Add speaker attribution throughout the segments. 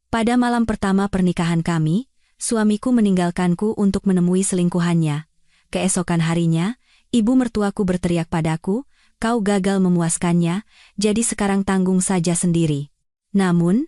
Speaker 1: Pada malam pertama pernikahan kami, suamiku meninggalkanku untuk menemui selingkuhannya. Keesokan harinya, ibu mertuaku berteriak padaku, "Kau gagal memuaskannya, jadi sekarang tanggung saja sendiri." Namun,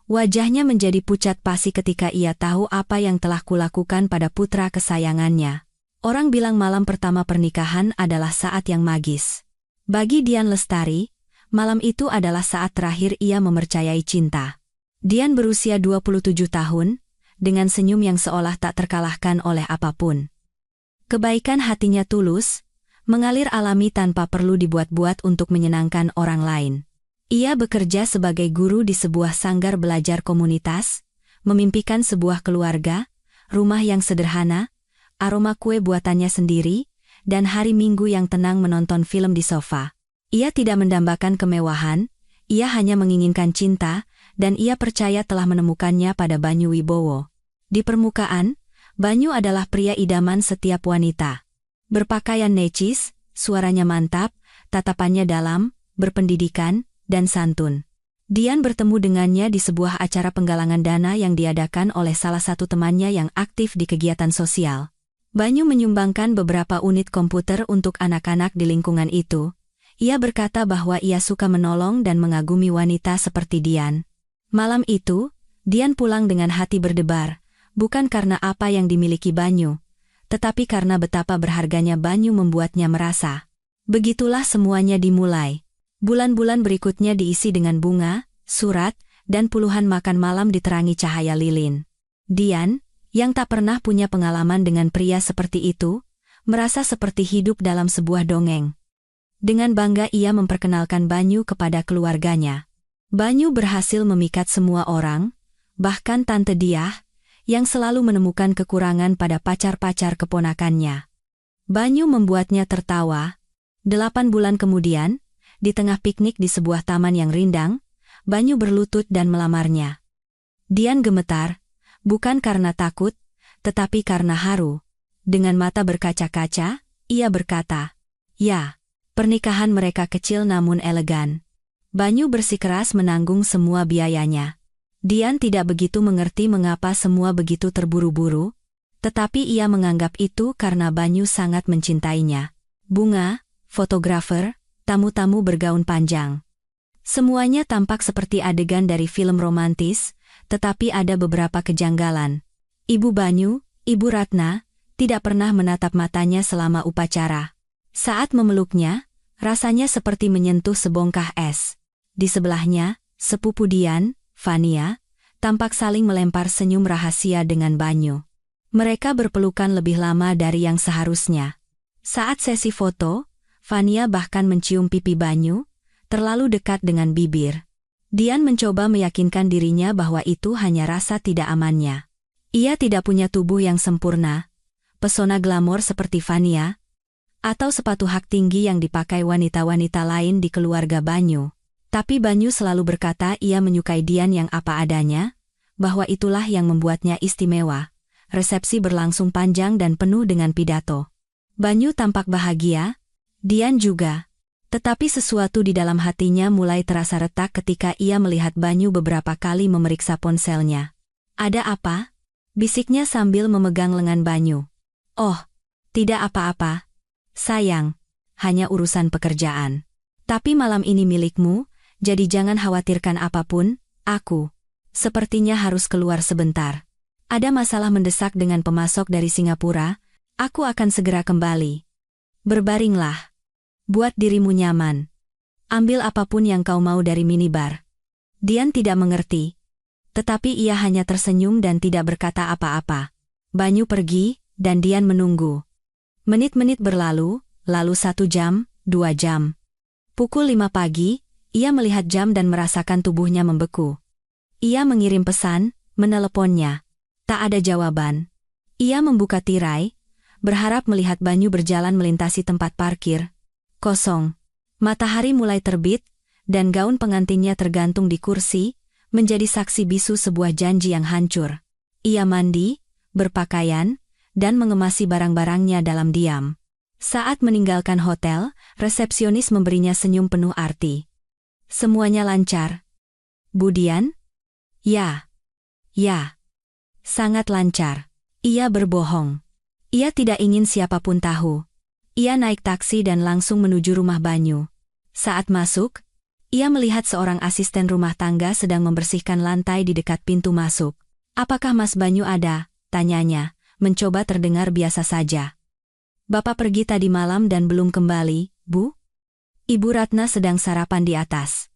Speaker 1: wajahnya menjadi pucat pasi ketika ia tahu apa yang telah kulakukan pada putra kesayangannya. Orang bilang malam pertama pernikahan adalah saat yang magis. Bagi Dian Lestari, malam itu adalah saat terakhir ia mempercayai cinta. Dian berusia 27 tahun, dengan senyum yang seolah tak terkalahkan oleh apapun. Kebaikan hatinya tulus, mengalir alami tanpa perlu dibuat-buat untuk menyenangkan orang lain. Ia bekerja sebagai guru di sebuah sanggar belajar komunitas, memimpikan sebuah keluarga, rumah yang sederhana, aroma kue buatannya sendiri, dan hari Minggu yang tenang menonton film di sofa. Ia tidak mendambakan kemewahan, ia hanya menginginkan cinta, dan ia percaya telah menemukannya pada Banyu Wibowo. Di permukaan, Banyu adalah pria idaman setiap wanita. Berpakaian necis, suaranya mantap, tatapannya dalam, berpendidikan, dan santun. Dian bertemu dengannya di sebuah acara penggalangan dana yang diadakan oleh salah satu temannya yang aktif di kegiatan sosial. Banyu menyumbangkan beberapa unit komputer untuk anak-anak di lingkungan itu. Ia berkata bahwa ia suka menolong dan mengagumi wanita seperti Dian. Malam itu, Dian pulang dengan hati berdebar, bukan karena apa yang dimiliki Banyu, tetapi karena betapa berharganya Banyu membuatnya merasa. Begitulah semuanya dimulai. Bulan-bulan berikutnya diisi dengan bunga, surat, dan puluhan makan malam diterangi cahaya lilin. Dian, yang tak pernah punya pengalaman dengan pria seperti itu, merasa seperti hidup dalam sebuah dongeng. Dengan bangga ia memperkenalkan Banyu kepada keluarganya. Banyu berhasil memikat semua orang, bahkan Tante Diah, yang selalu menemukan kekurangan pada pacar-pacar keponakannya. Banyu membuatnya tertawa. 8 bulan kemudian, di tengah piknik di sebuah taman yang rindang, Banyu berlutut dan melamarnya. Dian gemetar, bukan karena takut, tetapi karena haru. Dengan mata berkaca-kaca, ia berkata, "Ya." Pernikahan mereka kecil namun elegan. Banyu bersikeras menanggung semua biayanya. Dian tidak begitu mengerti mengapa semua begitu terburu-buru, tetapi ia menganggap itu karena Banyu sangat mencintainya. Bunga, fotografer, tamu-tamu bergaun panjang. Semuanya tampak seperti adegan dari film romantis, tetapi ada beberapa kejanggalan. Ibu Banyu, Ibu Ratna, tidak pernah menatap matanya selama upacara. Saat memeluknya, rasanya seperti menyentuh sebongkah es. Di sebelahnya, sepupu Dian, Fania, tampak saling melempar senyum rahasia dengan Banyu. Mereka berpelukan lebih lama dari yang seharusnya. Saat sesi foto, Fania bahkan mencium pipi Banyu, terlalu dekat dengan bibir. Dian mencoba meyakinkan dirinya bahwa itu hanya rasa tidak amannya. Ia tidak punya tubuh yang sempurna, pesona glamor seperti Fania, atau sepatu hak tinggi yang dipakai wanita-wanita lain di keluarga Banyu. Tapi Banyu selalu berkata ia menyukai Dian yang apa adanya, bahwa itulah yang membuatnya istimewa. Resepsi berlangsung panjang dan penuh dengan pidato. Banyu tampak bahagia, Dian juga. Tetapi sesuatu di dalam hatinya mulai terasa retak ketika ia melihat Banyu beberapa kali memeriksa ponselnya. "Ada apa?" bisiknya sambil memegang lengan Banyu. "Oh, tidak apa-apa. Sayang, hanya urusan pekerjaan. Tapi malam ini milikmu, jadi jangan khawatirkan apapun, aku sepertinya harus keluar sebentar. Ada masalah mendesak dengan pemasok dari Singapura, aku akan segera kembali. Berbaringlah. Buat dirimu nyaman. Ambil apapun yang kau mau dari minibar." Dian tidak mengerti. Tetapi ia hanya tersenyum dan tidak berkata apa-apa. Banyu pergi, dan Dian menunggu. Menit-menit berlalu, lalu 1 jam, 2 jam. Pukul 5 pagi, ia melihat jam dan merasakan tubuhnya membeku. Ia mengirim pesan, meneleponnya. Tak ada jawaban. Ia membuka tirai, berharap melihat Banyu berjalan melintasi tempat parkir. Kosong. Matahari mulai terbit, dan gaun pengantinnya tergantung di kursi, menjadi saksi bisu sebuah janji yang hancur. Ia mandi, berpakaian, dan mengemasi barang-barangnya dalam diam. Saat meninggalkan hotel, resepsionis memberinya senyum penuh arti. "Semuanya lancar, Bu Dian?" "Ya." Ya, sangat lancar. Ia berbohong. Ia tidak ingin siapapun tahu. Ia naik taksi dan langsung menuju rumah Banyu. Saat masuk, ia melihat seorang asisten rumah tangga sedang membersihkan lantai di dekat pintu masuk. "Apakah Mas Banyu ada?" tanyanya, mencoba terdengar biasa saja. "Bapak pergi tadi malam dan belum kembali, Bu?" Ibu Ratna sedang sarapan di atas.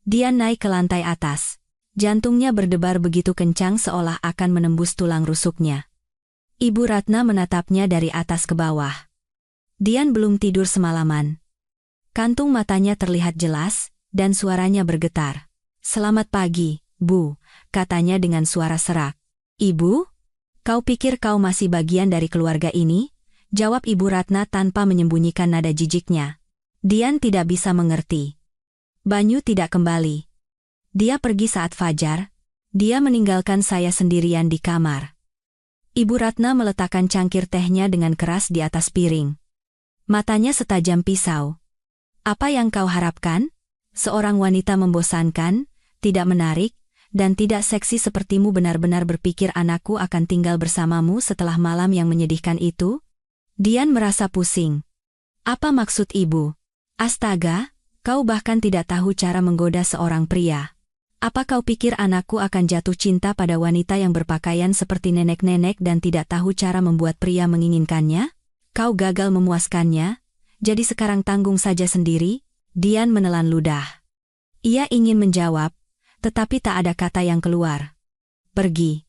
Speaker 1: Dia naik ke lantai atas. Jantungnya berdebar begitu kencang seolah akan menembus tulang rusuknya. Ibu Ratna menatapnya dari atas ke bawah. Dian belum tidur semalaman. Kantung matanya terlihat jelas, dan suaranya bergetar. "Selamat pagi, Bu," katanya dengan suara serak. "Ibu? Kau pikir kau masih bagian dari keluarga ini?" jawab Ibu Ratna tanpa menyembunyikan nada jijiknya. Dian tidak bisa mengerti. Banyu tidak kembali. Dia pergi saat fajar. Dia meninggalkan saya sendirian di kamar. Ibu Ratna meletakkan cangkir tehnya dengan keras di atas piring. Matanya setajam pisau. "Apa yang kau harapkan? Seorang wanita membosankan, tidak menarik, dan tidak seksi sepertimu benar-benar berpikir anakku akan tinggal bersamamu setelah malam yang menyedihkan itu?" Dian merasa pusing. "Apa maksud ibu? Astaga, kau bahkan tidak tahu cara menggoda seorang pria. Apa kau pikir anakku akan jatuh cinta pada wanita yang berpakaian seperti nenek-nenek dan tidak tahu cara membuat pria menginginkannya? Kau gagal memuaskannya, jadi sekarang tanggung saja sendiri." Dian menelan ludah. Ia ingin menjawab, tetapi tak ada kata yang keluar. "Pergi.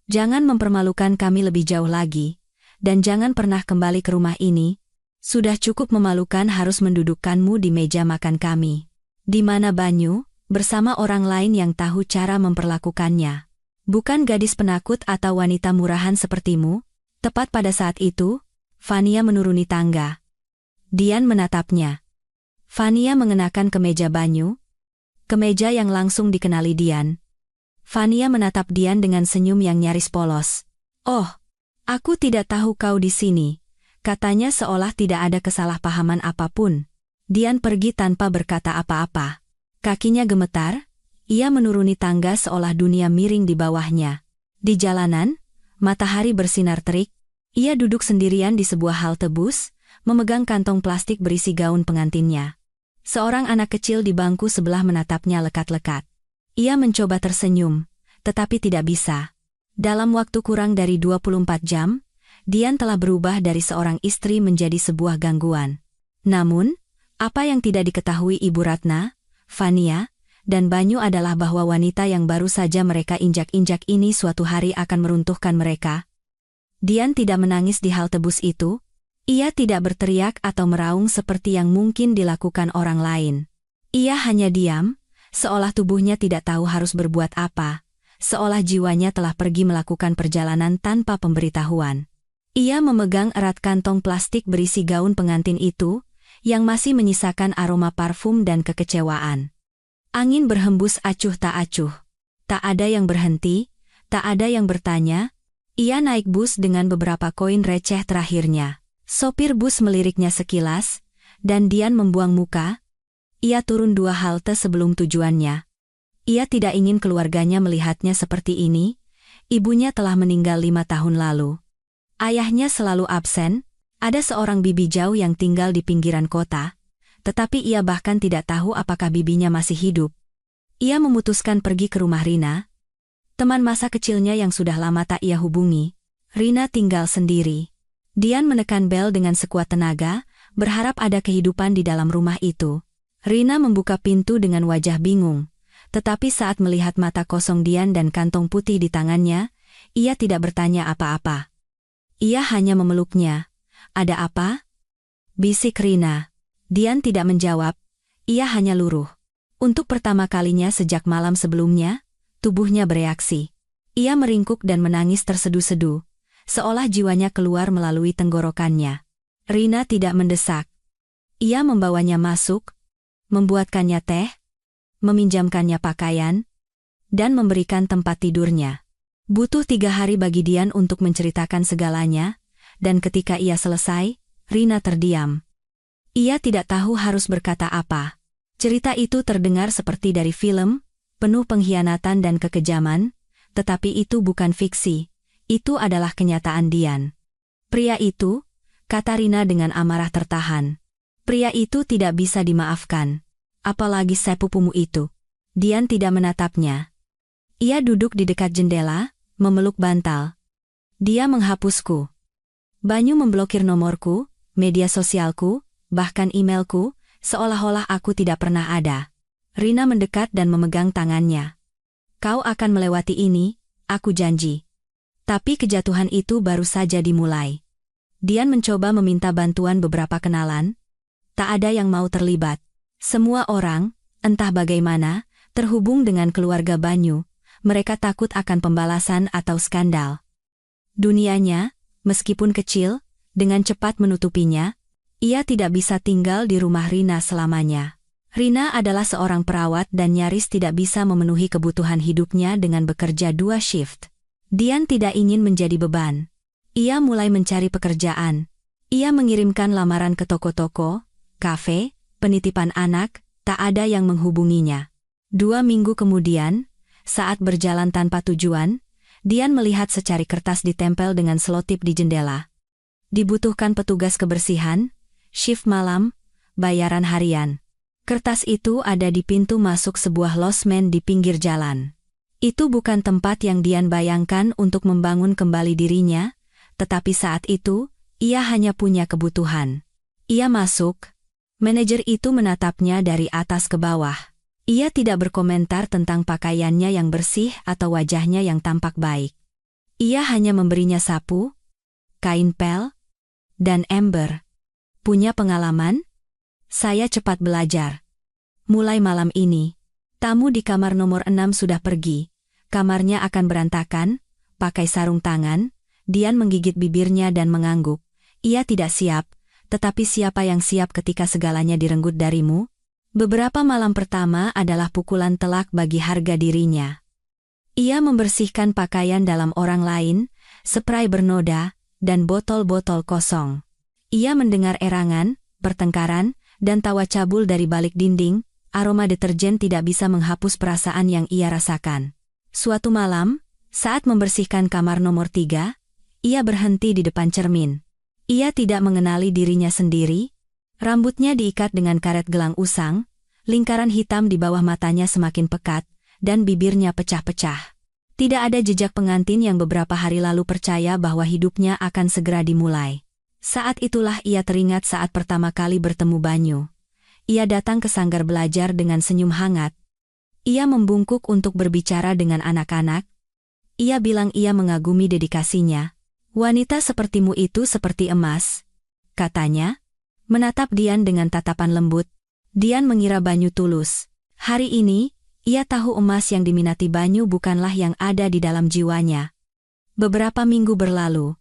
Speaker 1: Jangan mempermalukan kami lebih jauh lagi, dan jangan pernah kembali ke rumah ini. Sudah cukup memalukan harus mendudukkanmu di meja makan kami. Di mana Banyu? Bersama orang lain yang tahu cara memperlakukannya. Bukan gadis penakut atau wanita murahan sepertimu." Tepat pada saat itu, Fania menuruni tangga. Dian menatapnya. Fania mengenakan kemeja Banyu. Kemeja yang langsung dikenali Dian. Fania menatap Dian dengan senyum yang nyaris polos. "Oh, aku tidak tahu kau di sini," katanya seolah tidak ada kesalahpahaman apapun. Dian pergi tanpa berkata apa-apa. Kakinya gemetar, ia menuruni tangga seolah dunia miring di bawahnya. Di jalanan, matahari bersinar terik. Ia duduk sendirian di sebuah halte bus, memegang kantong plastik berisi gaun pengantinnya. Seorang anak kecil di bangku sebelah menatapnya lekat-lekat. Ia mencoba tersenyum, tetapi tidak bisa. Dalam waktu kurang dari 24 jam, Dian telah berubah dari seorang istri menjadi sebuah gangguan. Namun, apa yang tidak diketahui Ibu Ratna, Fania, dan Banyu adalah bahwa wanita yang baru saja mereka injak-injak ini suatu hari akan meruntuhkan mereka. Dian tidak menangis di halte bus itu. Ia tidak berteriak atau meraung seperti yang mungkin dilakukan orang lain. Ia hanya diam, seolah tubuhnya tidak tahu harus berbuat apa, seolah jiwanya telah pergi melakukan perjalanan tanpa pemberitahuan. Ia memegang erat kantong plastik berisi gaun pengantin itu, yang masih menyisakan aroma parfum dan kekecewaan. Angin berhembus acuh tak acuh. Tak ada yang berhenti, tak ada yang bertanya. Ia naik bus dengan beberapa koin receh terakhirnya. Sopir bus meliriknya sekilas, dan Dian membuang muka. Ia turun 2 halte sebelum tujuannya. Ia tidak ingin keluarganya melihatnya seperti ini. Ibunya telah meninggal 5 tahun lalu. Ayahnya selalu absen. Ada seorang bibi jauh yang tinggal di pinggiran kota, tetapi ia bahkan tidak tahu apakah bibinya masih hidup. Ia memutuskan pergi ke rumah Rina, teman masa kecilnya yang sudah lama tak ia hubungi. Rina tinggal sendiri. Dian menekan bel dengan sekuat tenaga, berharap ada kehidupan di dalam rumah itu. Rina membuka pintu dengan wajah bingung, tetapi saat melihat mata kosong Dian dan kantong putih di tangannya, ia tidak bertanya apa-apa. Ia hanya memeluknya. "Ada apa?" bisik Rina. Dian tidak menjawab, ia hanya luruh. Untuk pertama kalinya sejak malam sebelumnya, tubuhnya bereaksi. Ia meringkuk dan menangis tersedu-sedu, seolah jiwanya keluar melalui tenggorokannya. Rina tidak mendesak. Ia membawanya masuk, membuatkannya teh, meminjamkannya pakaian, dan memberikan tempat tidurnya. Butuh 3 hari bagi Dian untuk menceritakan segalanya, dan ketika ia selesai, Rina terdiam. Ia tidak tahu harus berkata apa. Cerita itu terdengar seperti dari film, penuh pengkhianatan dan kekejaman, tetapi itu bukan fiksi. Itu adalah kenyataan Dian. Pria itu, kata Rina dengan amarah tertahan. Pria itu tidak bisa dimaafkan. Apalagi sepupumu itu. Dian tidak menatapnya. Ia duduk di dekat jendela, memeluk bantal. Dia menghapusku. Banyu memblokir nomorku, media sosialku, bahkan emailku, seolah-olah aku tidak pernah ada. Rina mendekat dan memegang tangannya. Kau akan melewati ini, aku janji. Tapi kejatuhan itu baru saja dimulai. Dian mencoba meminta bantuan beberapa kenalan. Tak ada yang mau terlibat. Semua orang, entah bagaimana, terhubung dengan keluarga Banyu. Mereka takut akan pembalasan atau skandal. Dunianya, meskipun kecil, dengan cepat menutupinya. Ia tidak bisa tinggal di rumah Rina selamanya. Rina adalah seorang perawat dan nyaris tidak bisa memenuhi kebutuhan hidupnya dengan bekerja 2 shift. Dian tidak ingin menjadi beban. Ia mulai mencari pekerjaan. Ia mengirimkan lamaran ke toko-toko, kafe, penitipan anak, tak ada yang menghubunginya. 2 minggu kemudian, saat berjalan tanpa tujuan, Dian melihat secari kertas ditempel dengan selotip di jendela. Dibutuhkan petugas kebersihan, shift malam, bayaran harian. Kertas itu ada di pintu masuk sebuah losmen di pinggir jalan. Itu bukan tempat yang Dian bayangkan untuk membangun kembali dirinya, tetapi saat itu, ia hanya punya kebutuhan. Ia masuk. Manajer itu menatapnya dari atas ke bawah. Ia tidak berkomentar tentang pakaiannya yang bersih atau wajahnya yang tampak baik. Ia hanya memberinya sapu, kain pel, dan ember. Punya pengalaman? Saya cepat belajar. Mulai malam ini, tamu di kamar nomor 6 sudah pergi. Kamarnya akan berantakan, pakai sarung tangan. Dian menggigit bibirnya dan mengangguk. Ia tidak siap, tetapi siapa yang siap ketika segalanya direnggut darimu? Beberapa malam pertama adalah pukulan telak bagi harga dirinya. Ia membersihkan pakaian dalam orang lain, spray bernoda, dan botol-botol kosong. Ia mendengar erangan, pertengkaran, dan tawa cabul dari balik dinding. Aroma deterjen tidak bisa menghapus perasaan yang ia rasakan. Suatu malam, saat membersihkan kamar nomor 3, ia berhenti di depan cermin. Ia tidak mengenali dirinya sendiri. Rambutnya diikat dengan karet gelang usang, lingkaran hitam di bawah matanya semakin pekat, dan bibirnya pecah-pecah. Tidak ada jejak pengantin yang beberapa hari lalu percaya bahwa hidupnya akan segera dimulai. Saat itulah ia teringat saat pertama kali bertemu Banyu. Ia datang ke sanggar belajar dengan senyum hangat. Ia membungkuk untuk berbicara dengan anak-anak. Ia bilang ia mengagumi dedikasinya. Wanita sepertimu itu seperti emas, katanya, menatap Dian dengan tatapan lembut. Dian mengira Banyu tulus. Hari ini, ia tahu emas yang diminati Banyu bukanlah yang ada di dalam jiwanya. Beberapa minggu berlalu.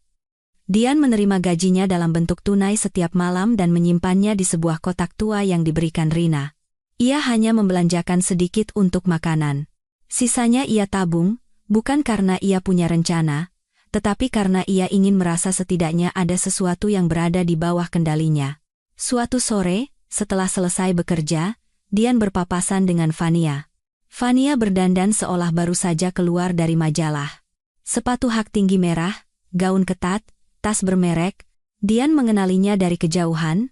Speaker 1: Dian menerima gajinya dalam bentuk tunai setiap malam dan menyimpannya di sebuah kotak tua yang diberikan Rina. Ia hanya membelanjakan sedikit untuk makanan. Sisanya ia tabung, bukan karena ia punya rencana, tetapi karena ia ingin merasa setidaknya ada sesuatu yang berada di bawah kendalinya. Suatu sore, setelah selesai bekerja, Dian berpapasan dengan Vania. Vania berdandan seolah baru saja keluar dari majalah. Sepatu hak tinggi merah, gaun ketat, tas bermerek. Dian mengenalinya dari kejauhan.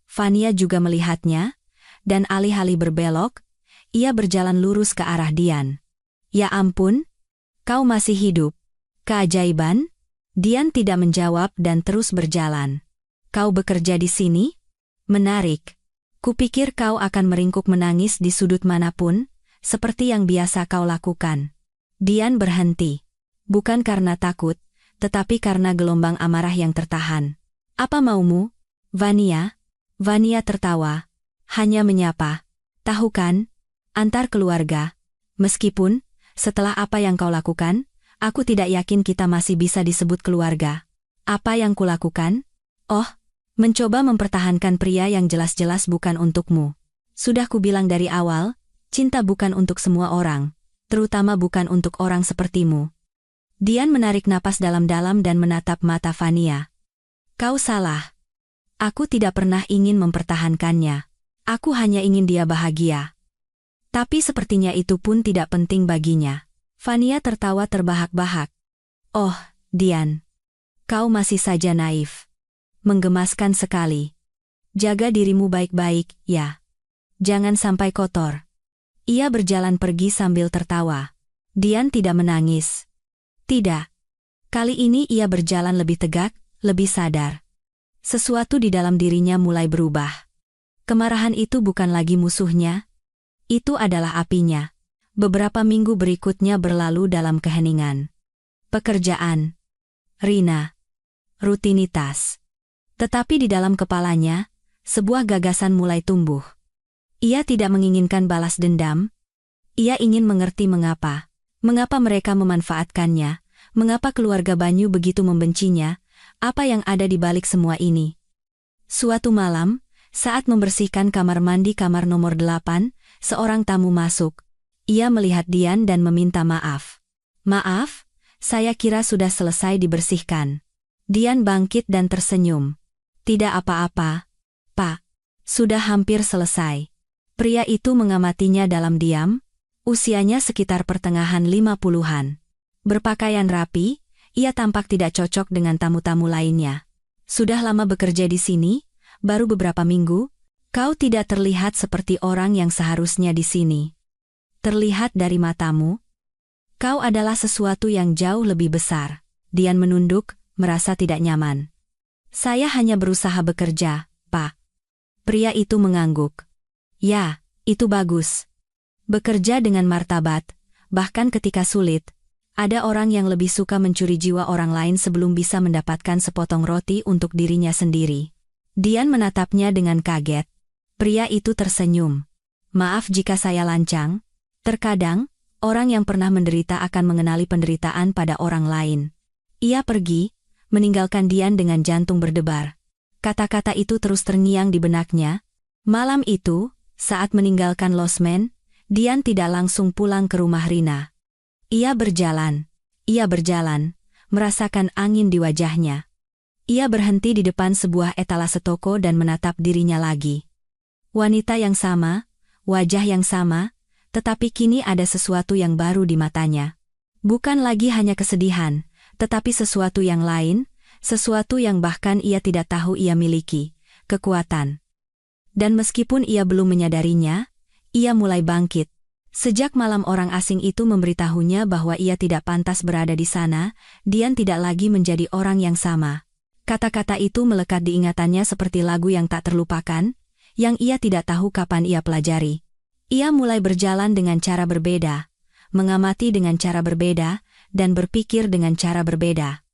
Speaker 1: Vania juga melihatnya, dan alih-alih berbelok, ia berjalan lurus ke arah Dian. Ya ampun, kau masih hidup. Keajaiban? Dian tidak menjawab dan terus berjalan. Kau bekerja di sini? Menarik. Kupikir kau akan meringkuk menangis di sudut manapun, seperti yang biasa kau lakukan. Dian berhenti. Bukan karena takut, tetapi karena gelombang amarah yang tertahan. Apa maumu, Vania? Vania tertawa. Hanya menyapa. Tahu kan? Antar keluarga. Meskipun, setelah apa yang kau lakukan, aku tidak yakin kita masih bisa disebut keluarga. Apa yang kulakukan? Oh, mencoba mempertahankan pria yang jelas-jelas bukan untukmu. Sudah kubilang dari awal, cinta bukan untuk semua orang, terutama bukan untuk orang sepertimu. Dian menarik napas dalam-dalam dan menatap mata Vania. Kau salah. Aku tidak pernah ingin mempertahankannya. Aku hanya ingin dia bahagia. Tapi sepertinya itu pun tidak penting baginya. Vania tertawa terbahak-bahak. Oh, Dian. Kau masih saja naif. Menggemaskan sekali. Jaga dirimu baik-baik, ya. Jangan sampai kotor. Ia berjalan pergi sambil tertawa. Dian tidak menangis. Tidak. Kali ini ia berjalan lebih tegak, lebih sadar. Sesuatu di dalam dirinya mulai berubah. Kemarahan itu bukan lagi musuhnya. Itu adalah apinya. Beberapa minggu berikutnya berlalu dalam keheningan. Pekerjaan. Rina. Rutinitas. Tetapi di dalam kepalanya, sebuah gagasan mulai tumbuh. Ia tidak menginginkan balas dendam. Ia ingin mengerti mengapa. Mengapa mereka memanfaatkannya, mengapa keluarga Banyu begitu membencinya, apa yang ada di balik semua ini. Suatu malam, saat membersihkan kamar mandi kamar nomor 8, seorang tamu masuk. Ia melihat Dian dan meminta maaf. Maaf, saya kira sudah selesai dibersihkan. Dian bangkit dan tersenyum. Tidak apa-apa, Pak. Sudah hampir selesai. Pria itu mengamatinya dalam diam. Usianya sekitar pertengahan 50-an. Berpakaian rapi, ia tampak tidak cocok dengan tamu-tamu lainnya. Sudah lama bekerja di sini, baru beberapa minggu, kau tidak terlihat seperti orang yang seharusnya di sini. Terlihat dari matamu, kau adalah sesuatu yang jauh lebih besar. Dian menunduk, merasa tidak nyaman. Saya hanya berusaha bekerja, Pak. Pria itu mengangguk. Ya, itu bagus. Bekerja dengan martabat, bahkan ketika sulit, ada orang yang lebih suka mencuri jiwa orang lain sebelum bisa mendapatkan sepotong roti untuk dirinya sendiri. Dian menatapnya dengan kaget. Pria itu tersenyum. Maaf jika saya lancang. Terkadang, orang yang pernah menderita akan mengenali penderitaan pada orang lain. Ia pergi, meninggalkan Dian dengan jantung berdebar. Kata-kata itu terus terngiang di benaknya. Malam itu, saat meninggalkan losmen, Dian tidak langsung pulang ke rumah Rina. Ia berjalan, merasakan angin di wajahnya. Ia berhenti di depan sebuah etalase toko dan menatap dirinya lagi. Wanita yang sama, wajah yang sama, tetapi kini ada sesuatu yang baru di matanya. Bukan lagi hanya kesedihan, tetapi sesuatu yang lain, sesuatu yang bahkan ia tidak tahu ia miliki, kekuatan. Dan meskipun ia belum menyadarinya, ia mulai bangkit. Sejak malam orang asing itu memberitahunya bahwa ia tidak pantas berada di sana, Dian tidak lagi menjadi orang yang sama. Kata-kata itu melekat di ingatannya seperti lagu yang tak terlupakan, yang ia tidak tahu kapan ia pelajari. Ia mulai berjalan dengan cara berbeda, mengamati dengan cara berbeda, dan berpikir dengan cara berbeda.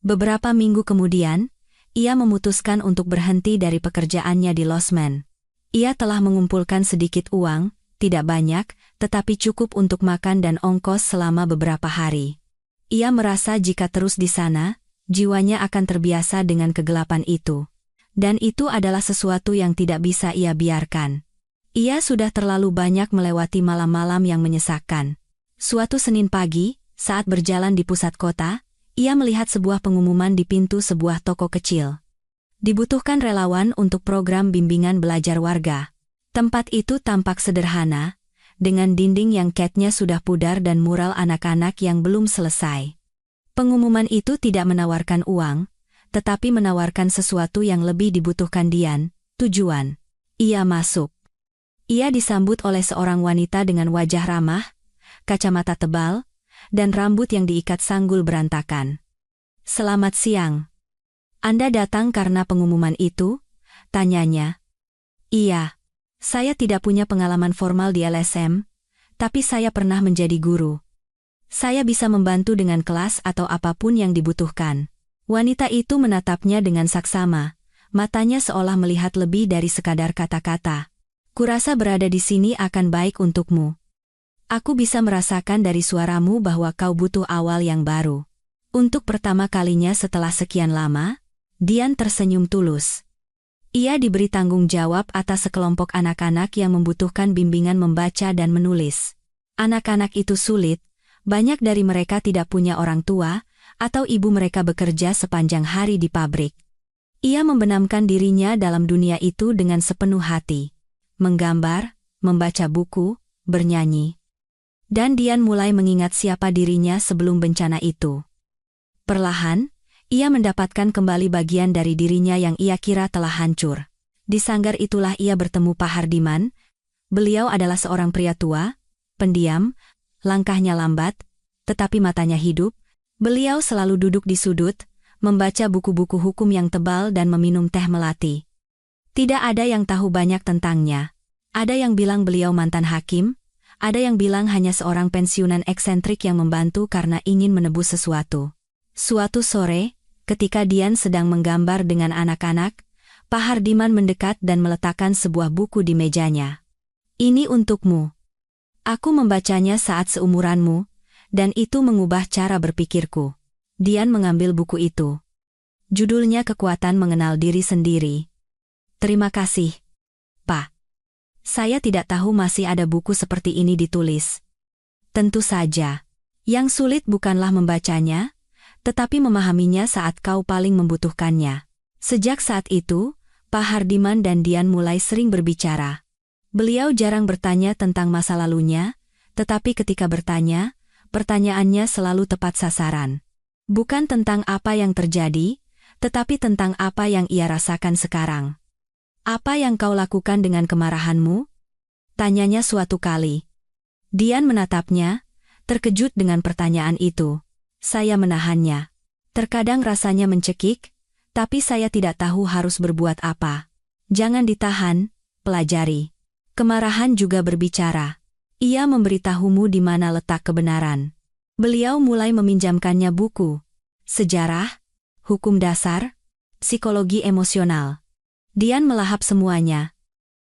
Speaker 1: Beberapa minggu kemudian, ia memutuskan untuk berhenti dari pekerjaannya di losmen. Ia telah mengumpulkan sedikit uang, tidak banyak, tetapi cukup untuk makan dan ongkos selama beberapa hari. Ia merasa jika terus di sana, jiwanya akan terbiasa dengan kegelapan itu. Dan itu adalah sesuatu yang tidak bisa ia biarkan. Ia sudah terlalu banyak melewati malam-malam yang menyesakkan. Suatu Senin pagi, saat berjalan di pusat kota, ia melihat sebuah pengumuman di pintu sebuah toko kecil. Dibutuhkan relawan untuk program bimbingan belajar warga. Tempat itu tampak sederhana, dengan dinding yang catnya sudah pudar dan mural anak-anak yang belum selesai. Pengumuman itu tidak menawarkan uang, tetapi menawarkan sesuatu yang lebih dibutuhkan Dian, tujuan. Ia masuk. Ia disambut oleh seorang wanita dengan wajah ramah, kacamata tebal, dan rambut yang diikat sanggul berantakan. Selamat siang. Anda datang karena pengumuman itu? Tanyanya. Iya. Saya tidak punya pengalaman formal di LSM, tapi saya pernah menjadi guru. Saya bisa membantu dengan kelas atau apapun yang dibutuhkan. Wanita itu menatapnya dengan saksama, matanya seolah melihat lebih dari sekadar kata-kata. Kurasa berada di sini akan baik untukmu. Aku bisa merasakan dari suaramu bahwa kau butuh awal yang baru. Untuk pertama kalinya setelah sekian lama, Dian tersenyum tulus. Ia diberi tanggung jawab atas sekelompok anak-anak yang membutuhkan bimbingan membaca dan menulis. Anak-anak itu sulit, banyak dari mereka tidak punya orang tua, atau ibu mereka bekerja sepanjang hari di pabrik. Ia membenamkan dirinya dalam dunia itu dengan sepenuh hati. Menggambar, membaca buku, bernyanyi. Dan Dian mulai mengingat siapa dirinya sebelum bencana itu. Perlahan, ia mendapatkan kembali bagian dari dirinya yang ia kira telah hancur. Di sanggar itulah ia bertemu Pak Hardiman. Beliau adalah seorang pria tua, pendiam, langkahnya lambat, tetapi matanya hidup. Beliau selalu duduk di sudut, membaca buku-buku hukum yang tebal dan meminum teh melati. Tidak ada yang tahu banyak tentangnya. Ada yang bilang beliau mantan hakim, ada yang bilang hanya seorang pensiunan eksentrik yang membantu karena ingin menebus sesuatu. Suatu sore, ketika Dian sedang menggambar dengan anak-anak, Pak Hardiman mendekat dan meletakkan sebuah buku di mejanya. Ini untukmu. Aku membacanya saat seumuranmu, dan itu mengubah cara berpikirku. Dian mengambil buku itu. Judulnya Kekuatan Mengenal Diri Sendiri. Terima kasih, Pak. Saya tidak tahu masih ada buku seperti ini ditulis. Tentu saja. Yang sulit bukanlah membacanya, tetapi memahaminya saat kau paling membutuhkannya. Sejak saat itu, Pak Hardiman dan Dian mulai sering berbicara. Beliau jarang bertanya tentang masa lalunya, tetapi ketika bertanya, pertanyaannya selalu tepat sasaran. Bukan tentang apa yang terjadi, tetapi tentang apa yang ia rasakan sekarang. Apa yang kau lakukan dengan kemarahanmu? Tanyanya suatu kali. Dian menatapnya, terkejut dengan pertanyaan itu. Saya menahannya. Terkadang rasanya mencekik, tapi saya tidak tahu harus berbuat apa. Jangan ditahan, pelajari. Kemarahan juga berbicara. Ia memberitahumu di mana letak kebenaran. Beliau mulai meminjamkannya buku. Sejarah, hukum dasar, psikologi emosional. Dian melahap semuanya.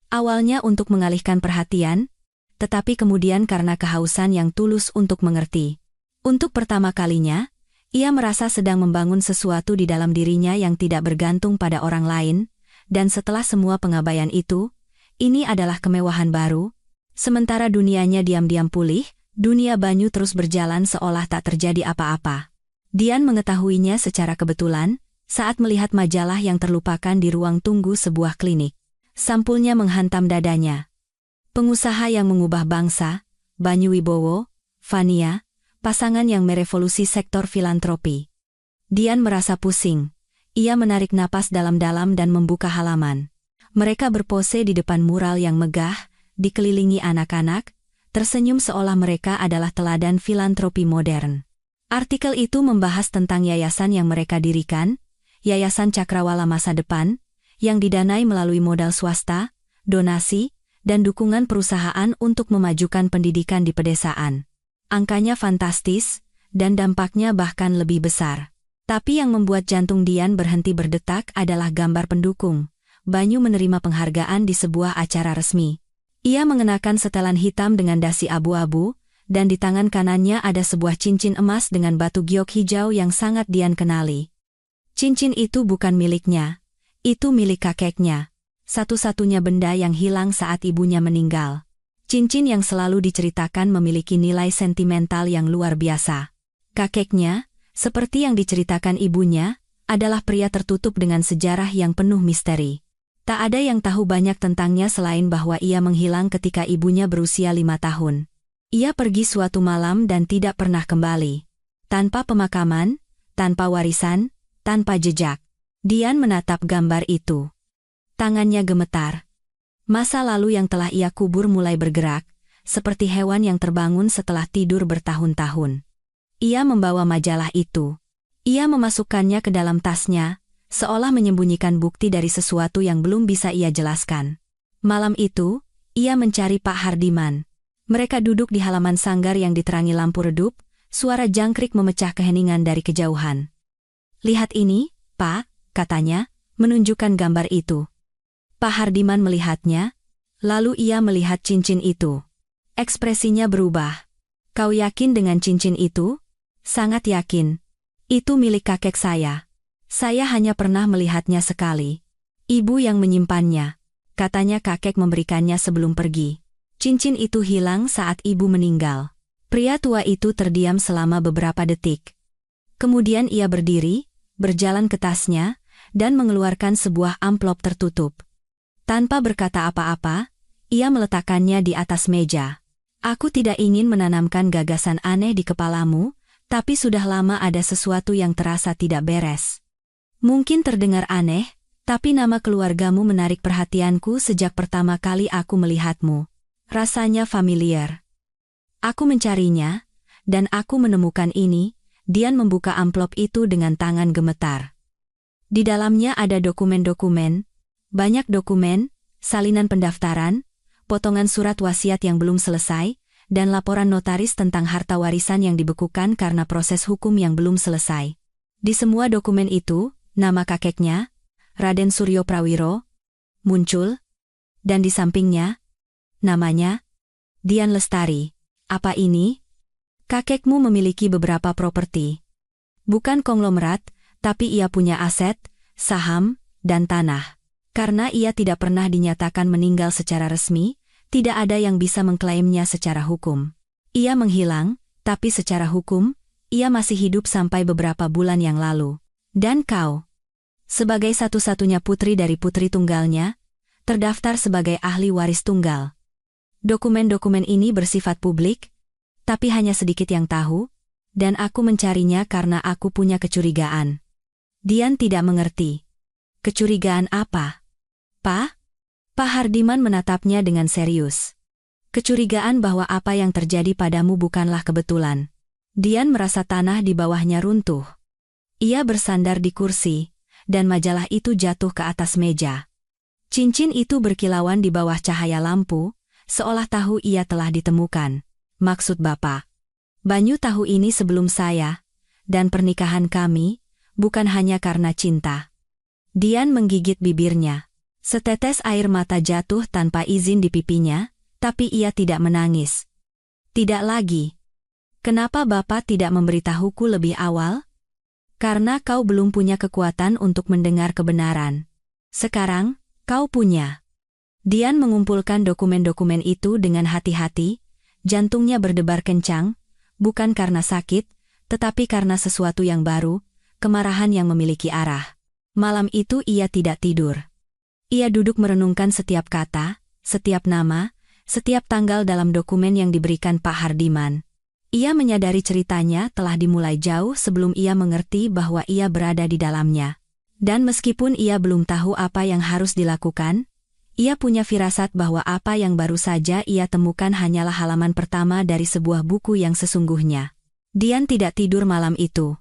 Speaker 1: Awalnya untuk mengalihkan perhatian, tetapi kemudian karena kehausan yang tulus untuk mengerti. Untuk pertama kalinya, ia merasa sedang membangun sesuatu di dalam dirinya yang tidak bergantung pada orang lain, dan setelah semua pengabaian itu, ini adalah kemewahan baru. Sementara dunianya diam-diam pulih, dunia Banyu terus berjalan seolah tak terjadi apa-apa. Dian mengetahuinya secara kebetulan, saat melihat majalah yang terlupakan di ruang tunggu sebuah klinik. Sampulnya menghantam dadanya. Pengusaha yang mengubah bangsa, Banyu Wibowo, Fania, pasangan yang merevolusi sektor filantropi. Dian merasa pusing. Ia menarik napas dalam-dalam dan membuka halaman. Mereka berpose di depan mural yang megah, dikelilingi anak-anak, tersenyum seolah mereka adalah teladan filantropi modern. Artikel itu membahas tentang yayasan yang mereka dirikan, Yayasan Cakrawala Masa Depan, yang didanai melalui modal swasta, donasi, dan dukungan perusahaan untuk memajukan pendidikan di pedesaan. Angkanya fantastis, dan dampaknya bahkan lebih besar. Tapi yang membuat jantung Dian berhenti berdetak adalah gambar pendukung. Banyu menerima penghargaan di sebuah acara resmi. Ia mengenakan setelan hitam dengan dasi abu-abu, dan di tangan kanannya ada sebuah cincin emas dengan batu giok hijau yang sangat Dian kenali. Cincin itu bukan miliknya, itu milik kakeknya. Satu-satunya benda yang hilang saat ibunya meninggal. Cincin yang selalu diceritakan memiliki nilai sentimental yang luar biasa. Kakeknya, seperti yang diceritakan ibunya, adalah pria tertutup dengan sejarah yang penuh misteri. Tak ada yang tahu banyak tentangnya selain bahwa ia menghilang ketika ibunya berusia 5 tahun. Ia pergi suatu malam dan tidak pernah kembali. Tanpa pemakaman, tanpa warisan, tanpa jejak. Dian menatap gambar itu. Tangannya gemetar. Masa lalu yang telah ia kubur mulai bergerak, seperti hewan yang terbangun setelah tidur bertahun-tahun. Ia membawa majalah itu. Ia memasukkannya ke dalam tasnya, seolah menyembunyikan bukti dari sesuatu yang belum bisa ia jelaskan. Malam itu, ia mencari Pak Hardiman. Mereka duduk di halaman sanggar yang diterangi lampu redup, suara jangkrik memecah keheningan dari kejauhan. "Lihat ini, Pak," katanya, menunjukkan gambar itu. Pak Hardiman melihatnya, lalu ia melihat cincin itu. Ekspresinya berubah. "Kau yakin dengan cincin itu?" "Sangat yakin. Itu milik kakek saya. Saya hanya pernah melihatnya sekali. Ibu yang menyimpannya," katanya kakek memberikannya sebelum pergi. Cincin itu hilang saat ibu meninggal. Pria tua itu terdiam selama beberapa detik. Kemudian ia berdiri, berjalan ke tasnya, dan mengeluarkan sebuah amplop tertutup. Tanpa berkata apa-apa, ia meletakkannya di atas meja. Aku tidak ingin menanamkan gagasan aneh di kepalamu, tapi sudah lama ada sesuatu yang terasa tidak beres. Mungkin terdengar aneh, tapi nama keluargamu menarik perhatianku sejak pertama kali aku melihatmu. Rasanya familiar. Aku mencarinya, dan aku menemukan ini. Dian membuka amplop itu dengan tangan gemetar. Di dalamnya ada dokumen-dokumen, banyak dokumen, salinan pendaftaran, potongan surat wasiat yang belum selesai, dan laporan notaris tentang harta warisan yang dibekukan karena proses hukum yang belum selesai. Di semua dokumen itu, nama kakeknya, Raden Suryo Prawiro, muncul, dan di sampingnya, namanya, Dian Lestari. Apa ini? Kakekmu memiliki beberapa properti. Bukan konglomerat, tapi ia punya aset, saham, dan tanah. Karena ia tidak pernah dinyatakan meninggal secara resmi, tidak ada yang bisa mengklaimnya secara hukum. Ia menghilang, tapi secara hukum, ia masih hidup sampai beberapa bulan yang lalu. Dan kau, sebagai satu-satunya putri dari putri tunggalnya, terdaftar sebagai ahli waris tunggal. Dokumen-dokumen ini bersifat publik, tapi hanya sedikit yang tahu, dan aku mencarinya karena aku punya kecurigaan. Dian tidak mengerti. Kecurigaan apa? Pa? Pak Hardiman menatapnya dengan serius. Kecurigaan bahwa apa yang terjadi padamu bukanlah kebetulan. Dian merasa tanah di bawahnya runtuh. Ia bersandar di kursi, dan majalah itu jatuh ke atas meja. Cincin itu berkilauan di bawah cahaya lampu, seolah tahu ia telah ditemukan. Maksud Bapak, Banyu tahu ini sebelum saya, dan pernikahan kami, bukan hanya karena cinta. Dian menggigit bibirnya. Setetes air mata jatuh tanpa izin di pipinya, tapi ia tidak menangis. Tidak lagi. Kenapa Bapak tidak memberitahuku lebih awal? Karena kau belum punya kekuatan untuk mendengar kebenaran. Sekarang, kau punya. Dian mengumpulkan dokumen-dokumen itu dengan hati-hati, jantungnya berdebar kencang, bukan karena sakit, tetapi karena sesuatu yang baru, kemarahan yang memiliki arah. Malam itu ia tidak tidur. Ia duduk merenungkan setiap kata, setiap nama, setiap tanggal dalam dokumen yang diberikan Pak Hardiman. Ia menyadari ceritanya telah dimulai jauh sebelum ia mengerti bahwa ia berada di dalamnya. Dan meskipun ia belum tahu apa yang harus dilakukan, ia punya firasat bahwa apa yang baru saja ia temukan hanyalah halaman pertama dari sebuah buku yang sesungguhnya. Dian tidak tidur malam itu.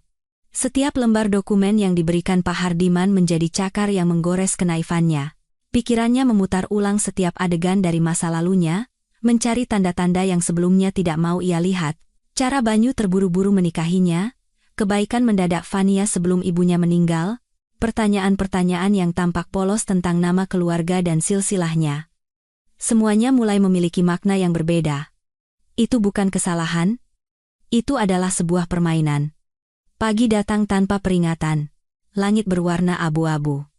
Speaker 1: Setiap lembar dokumen yang diberikan Pak Hardiman menjadi cakar yang menggores kenaifannya. Pikirannya memutar ulang setiap adegan dari masa lalunya, mencari tanda-tanda yang sebelumnya tidak mau ia lihat, cara Banyu terburu-buru menikahinya, kebaikan mendadak Fania sebelum ibunya meninggal, pertanyaan-pertanyaan yang tampak polos tentang nama keluarga dan silsilahnya. Semuanya mulai memiliki makna yang berbeda. Itu bukan kesalahan, itu adalah sebuah permainan. Pagi datang tanpa peringatan. Langit berwarna abu-abu.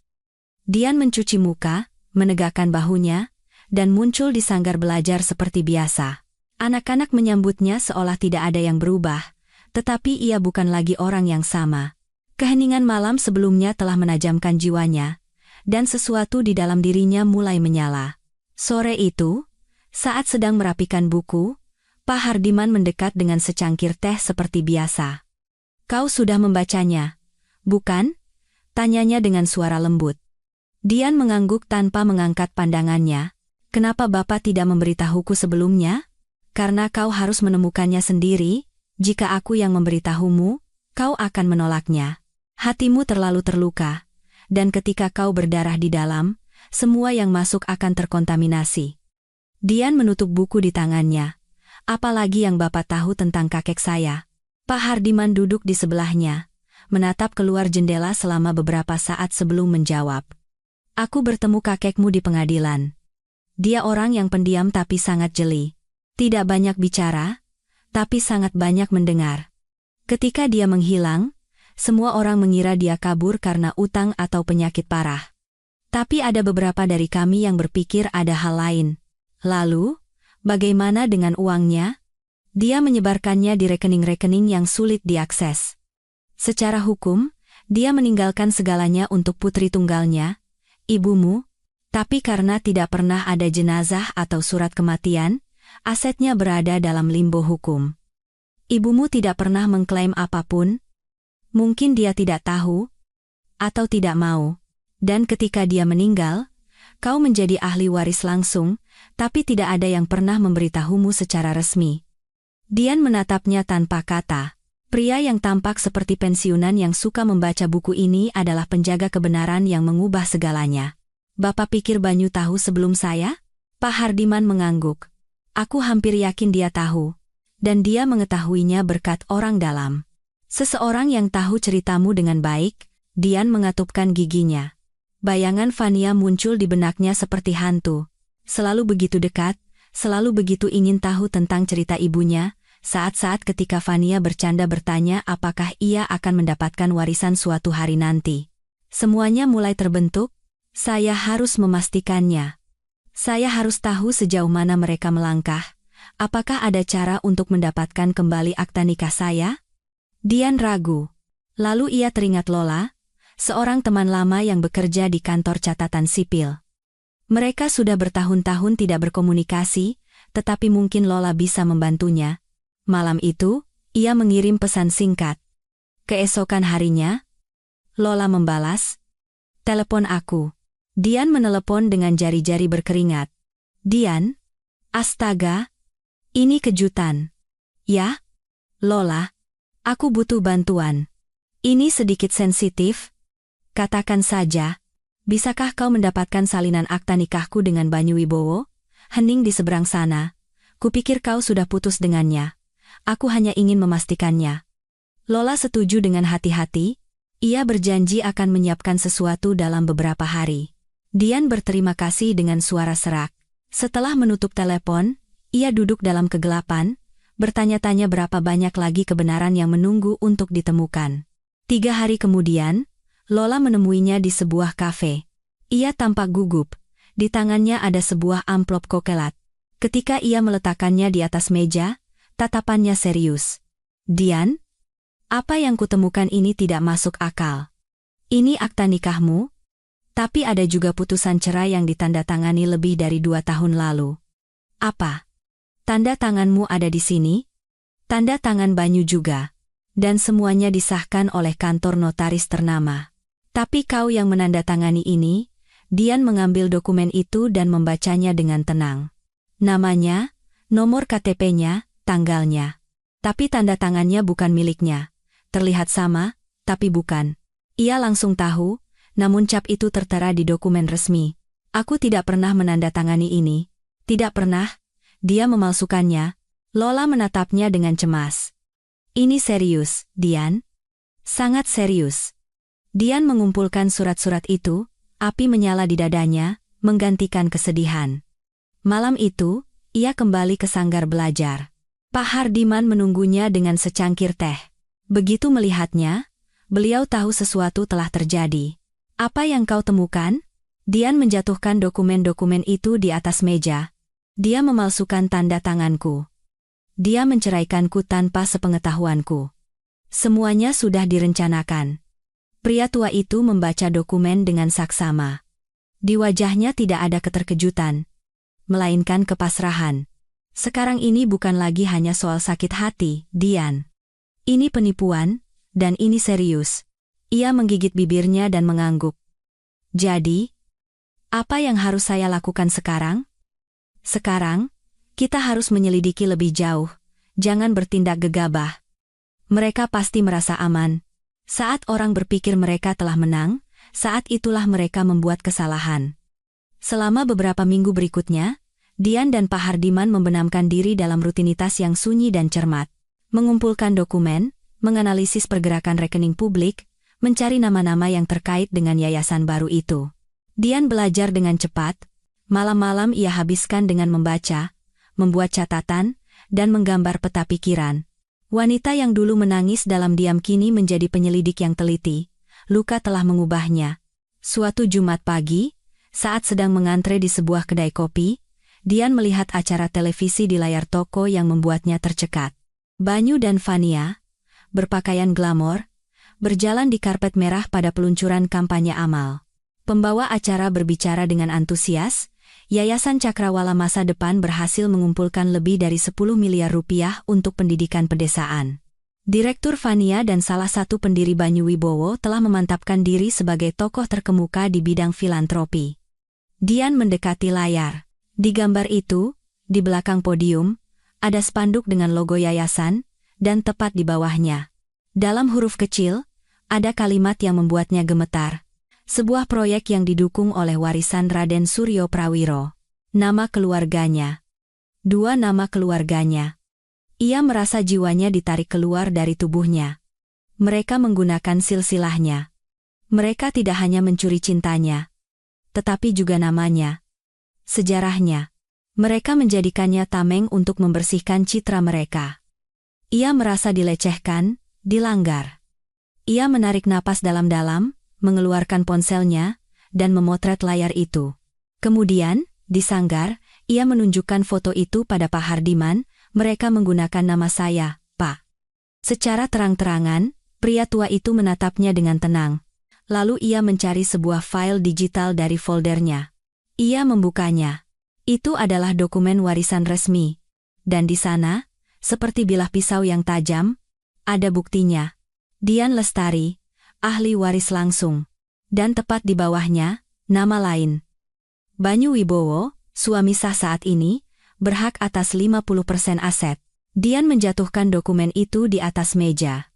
Speaker 1: Dian mencuci muka, menegakkan bahunya, dan muncul di sanggar belajar seperti biasa. Anak-anak menyambutnya seolah tidak ada yang berubah, tetapi ia bukan lagi orang yang sama. Keheningan malam sebelumnya telah menajamkan jiwanya, dan sesuatu di dalam dirinya mulai menyala. Sore itu, saat sedang merapikan buku, Pak Hardiman mendekat dengan secangkir teh seperti biasa. "Kau sudah membacanya, bukan?" tanyanya dengan suara lembut. Dian mengangguk tanpa mengangkat pandangannya. "Kenapa Bapak tidak memberitahuku sebelumnya? Karena kau harus menemukannya sendiri. Jika aku yang memberitahumu, kau akan menolaknya. Hatimu terlalu terluka, dan ketika kau berdarah di dalam, semua yang masuk akan terkontaminasi." Dian menutup buku di tangannya. "Apalagi yang Bapak tahu tentang kakek saya?" Pak Hardiman duduk di sebelahnya, menatap keluar jendela selama beberapa saat sebelum menjawab. "Aku bertemu kakekmu di pengadilan. Dia orang yang pendiam tapi sangat jeli. Tidak banyak bicara, tapi sangat banyak mendengar. Ketika dia menghilang, semua orang mengira dia kabur karena utang atau penyakit parah. Tapi ada beberapa dari kami yang berpikir ada hal lain. Lalu, bagaimana dengan uangnya? Dia menyebarkannya di rekening-rekening yang sulit diakses. Secara hukum, dia meninggalkan segalanya untuk putri tunggalnya, ibumu, tapi karena tidak pernah ada jenazah atau surat kematian, asetnya berada dalam limbo hukum. Ibumu tidak pernah mengklaim apapun? Mungkin dia tidak tahu, atau tidak mau. Dan ketika dia meninggal, kau menjadi ahli waris langsung, tapi tidak ada yang pernah memberitahumu secara resmi. Dian menatapnya tanpa kata. Pria yang tampak seperti pensiunan yang suka membaca buku ini adalah penjaga kebenaran yang mengubah segalanya. Bapak pikir Banyu tahu sebelum saya? Pak Hardiman mengangguk. Aku hampir yakin dia tahu. Dan dia mengetahuinya berkat orang dalam. Seseorang yang tahu ceritamu dengan baik, Dian mengatupkan giginya. Bayangan Fania muncul di benaknya seperti hantu. Selalu begitu dekat, selalu begitu ingin tahu tentang cerita ibunya, saat-saat ketika Fania bercanda bertanya apakah ia akan mendapatkan warisan suatu hari nanti. Semuanya mulai terbentuk, saya harus memastikannya. Saya harus tahu sejauh mana mereka melangkah. Apakah ada cara untuk mendapatkan kembali akta nikah saya? Dian ragu. Lalu ia teringat Lola, seorang teman lama yang bekerja di kantor catatan sipil. Mereka sudah bertahun-tahun tidak berkomunikasi, tetapi mungkin Lola bisa membantunya. Malam itu, ia mengirim pesan singkat. Keesokan harinya, Lola membalas, "Telepon aku." Dian menelepon dengan jari-jari berkeringat. "Dian? Astaga, ini kejutan." "Ya, Lola, aku butuh bantuan. Ini sedikit sensitif. Katakan saja, bisakah kau mendapatkan salinan akta nikahku dengan Banyu Wibowo? Hening di seberang sana. Kupikir kau sudah putus dengannya. Aku hanya ingin memastikannya." Lola setuju dengan hati-hati. Ia berjanji akan menyiapkan sesuatu dalam beberapa hari. Dian berterima kasih dengan suara serak. Setelah menutup telepon, ia duduk dalam kegelapan, bertanya-tanya berapa banyak lagi kebenaran yang menunggu untuk ditemukan. 3 hari kemudian, Lola menemuinya di sebuah kafe. Ia tampak gugup. Di tangannya ada sebuah amplop kokelat. Ketika ia meletakkannya di atas meja, tatapannya serius. "Dian, apa yang kutemukan ini tidak masuk akal. Ini akta nikahmu, tapi ada juga putusan cerai yang ditandatangani lebih dari 2 tahun lalu. Apa? Tanda tanganmu ada di sini? Tanda tangan Banyu juga. Dan semuanya disahkan oleh kantor notaris ternama. Tapi kau yang menandatangani ini." Dian mengambil dokumen itu dan membacanya dengan tenang. Namanya, nomor KTP-nya, tanggalnya. Tapi tanda tangannya bukan miliknya. Terlihat sama, tapi bukan. Ia langsung tahu, namun cap itu tertera di dokumen resmi. "Aku tidak pernah menandatangani ini." "Tidak pernah?" Dia memalsukannya. Lola menatapnya dengan cemas. "Ini serius, Dian? Sangat serius." Dian mengumpulkan surat-surat itu, api menyala di dadanya, menggantikan kesedihan. Malam itu, ia kembali ke sanggar belajar. Pak Hardiman menunggunya dengan secangkir teh. Begitu melihatnya, beliau tahu sesuatu telah terjadi. "Apa yang kau temukan?" Dian menjatuhkan dokumen-dokumen itu di atas meja. "Dia memalsukan tanda tanganku. Dia menceraikanku tanpa sepengetahuanku. Semuanya sudah direncanakan." Pria tua itu membaca dokumen dengan saksama. Di wajahnya tidak ada keterkejutan, melainkan kepasrahan. "Sekarang ini bukan lagi hanya soal sakit hati, Dian. Ini penipuan, dan ini serius." Ia menggigit bibirnya dan mengangguk. "Jadi, apa yang harus saya lakukan sekarang?" "Sekarang, kita harus menyelidiki lebih jauh. Jangan bertindak gegabah. Mereka pasti merasa aman. Saat orang berpikir mereka telah menang, saat itulah mereka membuat kesalahan." Selama beberapa minggu berikutnya, Dian dan Pak Hardiman membenamkan diri dalam rutinitas yang sunyi dan cermat. Mengumpulkan dokumen, menganalisis pergerakan rekening publik, mencari nama-nama yang terkait dengan yayasan baru itu. Dian belajar dengan cepat. Malam-malam ia habiskan dengan membaca, membuat catatan, dan menggambar peta pikiran. Wanita yang dulu menangis dalam diam kini menjadi penyelidik yang teliti. Luka telah mengubahnya. Suatu Jumat pagi, saat sedang mengantre di sebuah kedai kopi, Dian melihat acara televisi di layar toko yang membuatnya tercekat. Banyu dan Fania, berpakaian glamor, berjalan di karpet merah pada peluncuran kampanye amal. Pembawa acara berbicara dengan antusias, Yayasan Cakrawala masa depan berhasil mengumpulkan lebih dari 10 miliar rupiah untuk pendidikan pedesaan. Direktur Fania dan salah satu pendiri Banyu Wibowo telah memantapkan diri sebagai tokoh terkemuka di bidang filantropi. Dian mendekati layar. Di gambar itu, di belakang podium, ada spanduk dengan logo yayasan, dan tepat di bawahnya, dalam huruf kecil, ada kalimat yang membuatnya gemetar. Sebuah proyek yang didukung oleh warisan Raden Suryo Prawiro. Nama keluarganya. 2 nama keluarganya. Ia merasa jiwanya ditarik keluar dari tubuhnya. Mereka menggunakan silsilahnya. Mereka tidak hanya mencuri cintanya, tetapi juga namanya, sejarahnya. Mereka menjadikannya tameng untuk membersihkan citra mereka. Ia merasa dilecehkan, dilanggar. Ia menarik napas dalam-dalam, mengeluarkan ponselnya, dan memotret layar itu. Kemudian, di sanggar, ia menunjukkan foto itu pada Pak Hardiman. Mereka menggunakan nama saya, Pak. Secara terang-terangan, pria tua itu menatapnya dengan tenang. Lalu ia mencari sebuah file digital dari foldernya. Ia membukanya. Itu adalah dokumen warisan resmi. Dan di sana, seperti bilah pisau yang tajam, ada buktinya. Dian Lestari, ahli waris langsung. Dan tepat di bawahnya, nama lain. Banyu Wibowo, suami sah saat ini, berhak atas 50% aset. Dian menjatuhkan dokumen itu di atas meja.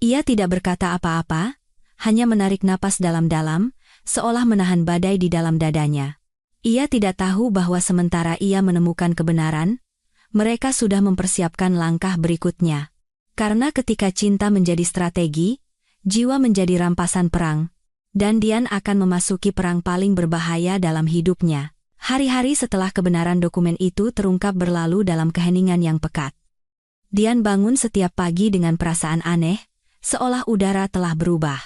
Speaker 1: Ia tidak berkata apa-apa, hanya menarik napas dalam-dalam, seolah menahan badai di dalam dadanya. Ia tidak tahu bahwa sementara ia menemukan kebenaran, mereka sudah mempersiapkan langkah berikutnya. Karena ketika cinta menjadi strategi, jiwa menjadi rampasan perang, dan Dian akan memasuki perang paling berbahaya dalam hidupnya. Hari-hari setelah kebenaran dokumen itu terungkap berlalu dalam keheningan yang pekat. Dian bangun setiap pagi dengan perasaan aneh, seolah udara telah berubah.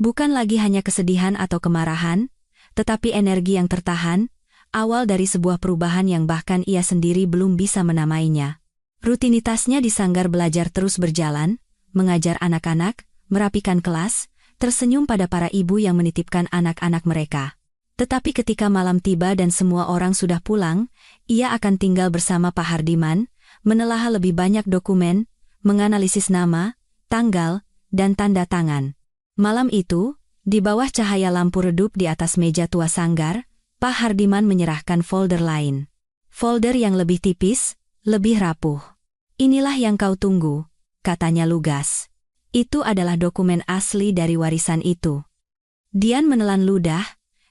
Speaker 1: Bukan lagi hanya kesedihan atau kemarahan, tetapi energi yang tertahan, awal dari sebuah perubahan yang bahkan ia sendiri belum bisa menamainya. Rutinitasnya di sanggar belajar terus berjalan, mengajar anak-anak, merapikan kelas, tersenyum pada para ibu yang menitipkan anak-anak mereka. Tetapi ketika malam tiba dan semua orang sudah pulang, ia akan tinggal bersama Pak Hardiman, menelaah lebih banyak dokumen, menganalisis nama, tanggal, dan tanda tangan. Malam itu, di bawah cahaya lampu redup di atas meja tua sanggar, Pak Hardiman menyerahkan folder lain. Folder yang lebih tipis, lebih rapuh. Inilah yang kau tunggu, katanya lugas. Itu adalah dokumen asli dari warisan itu. Dian menelan ludah,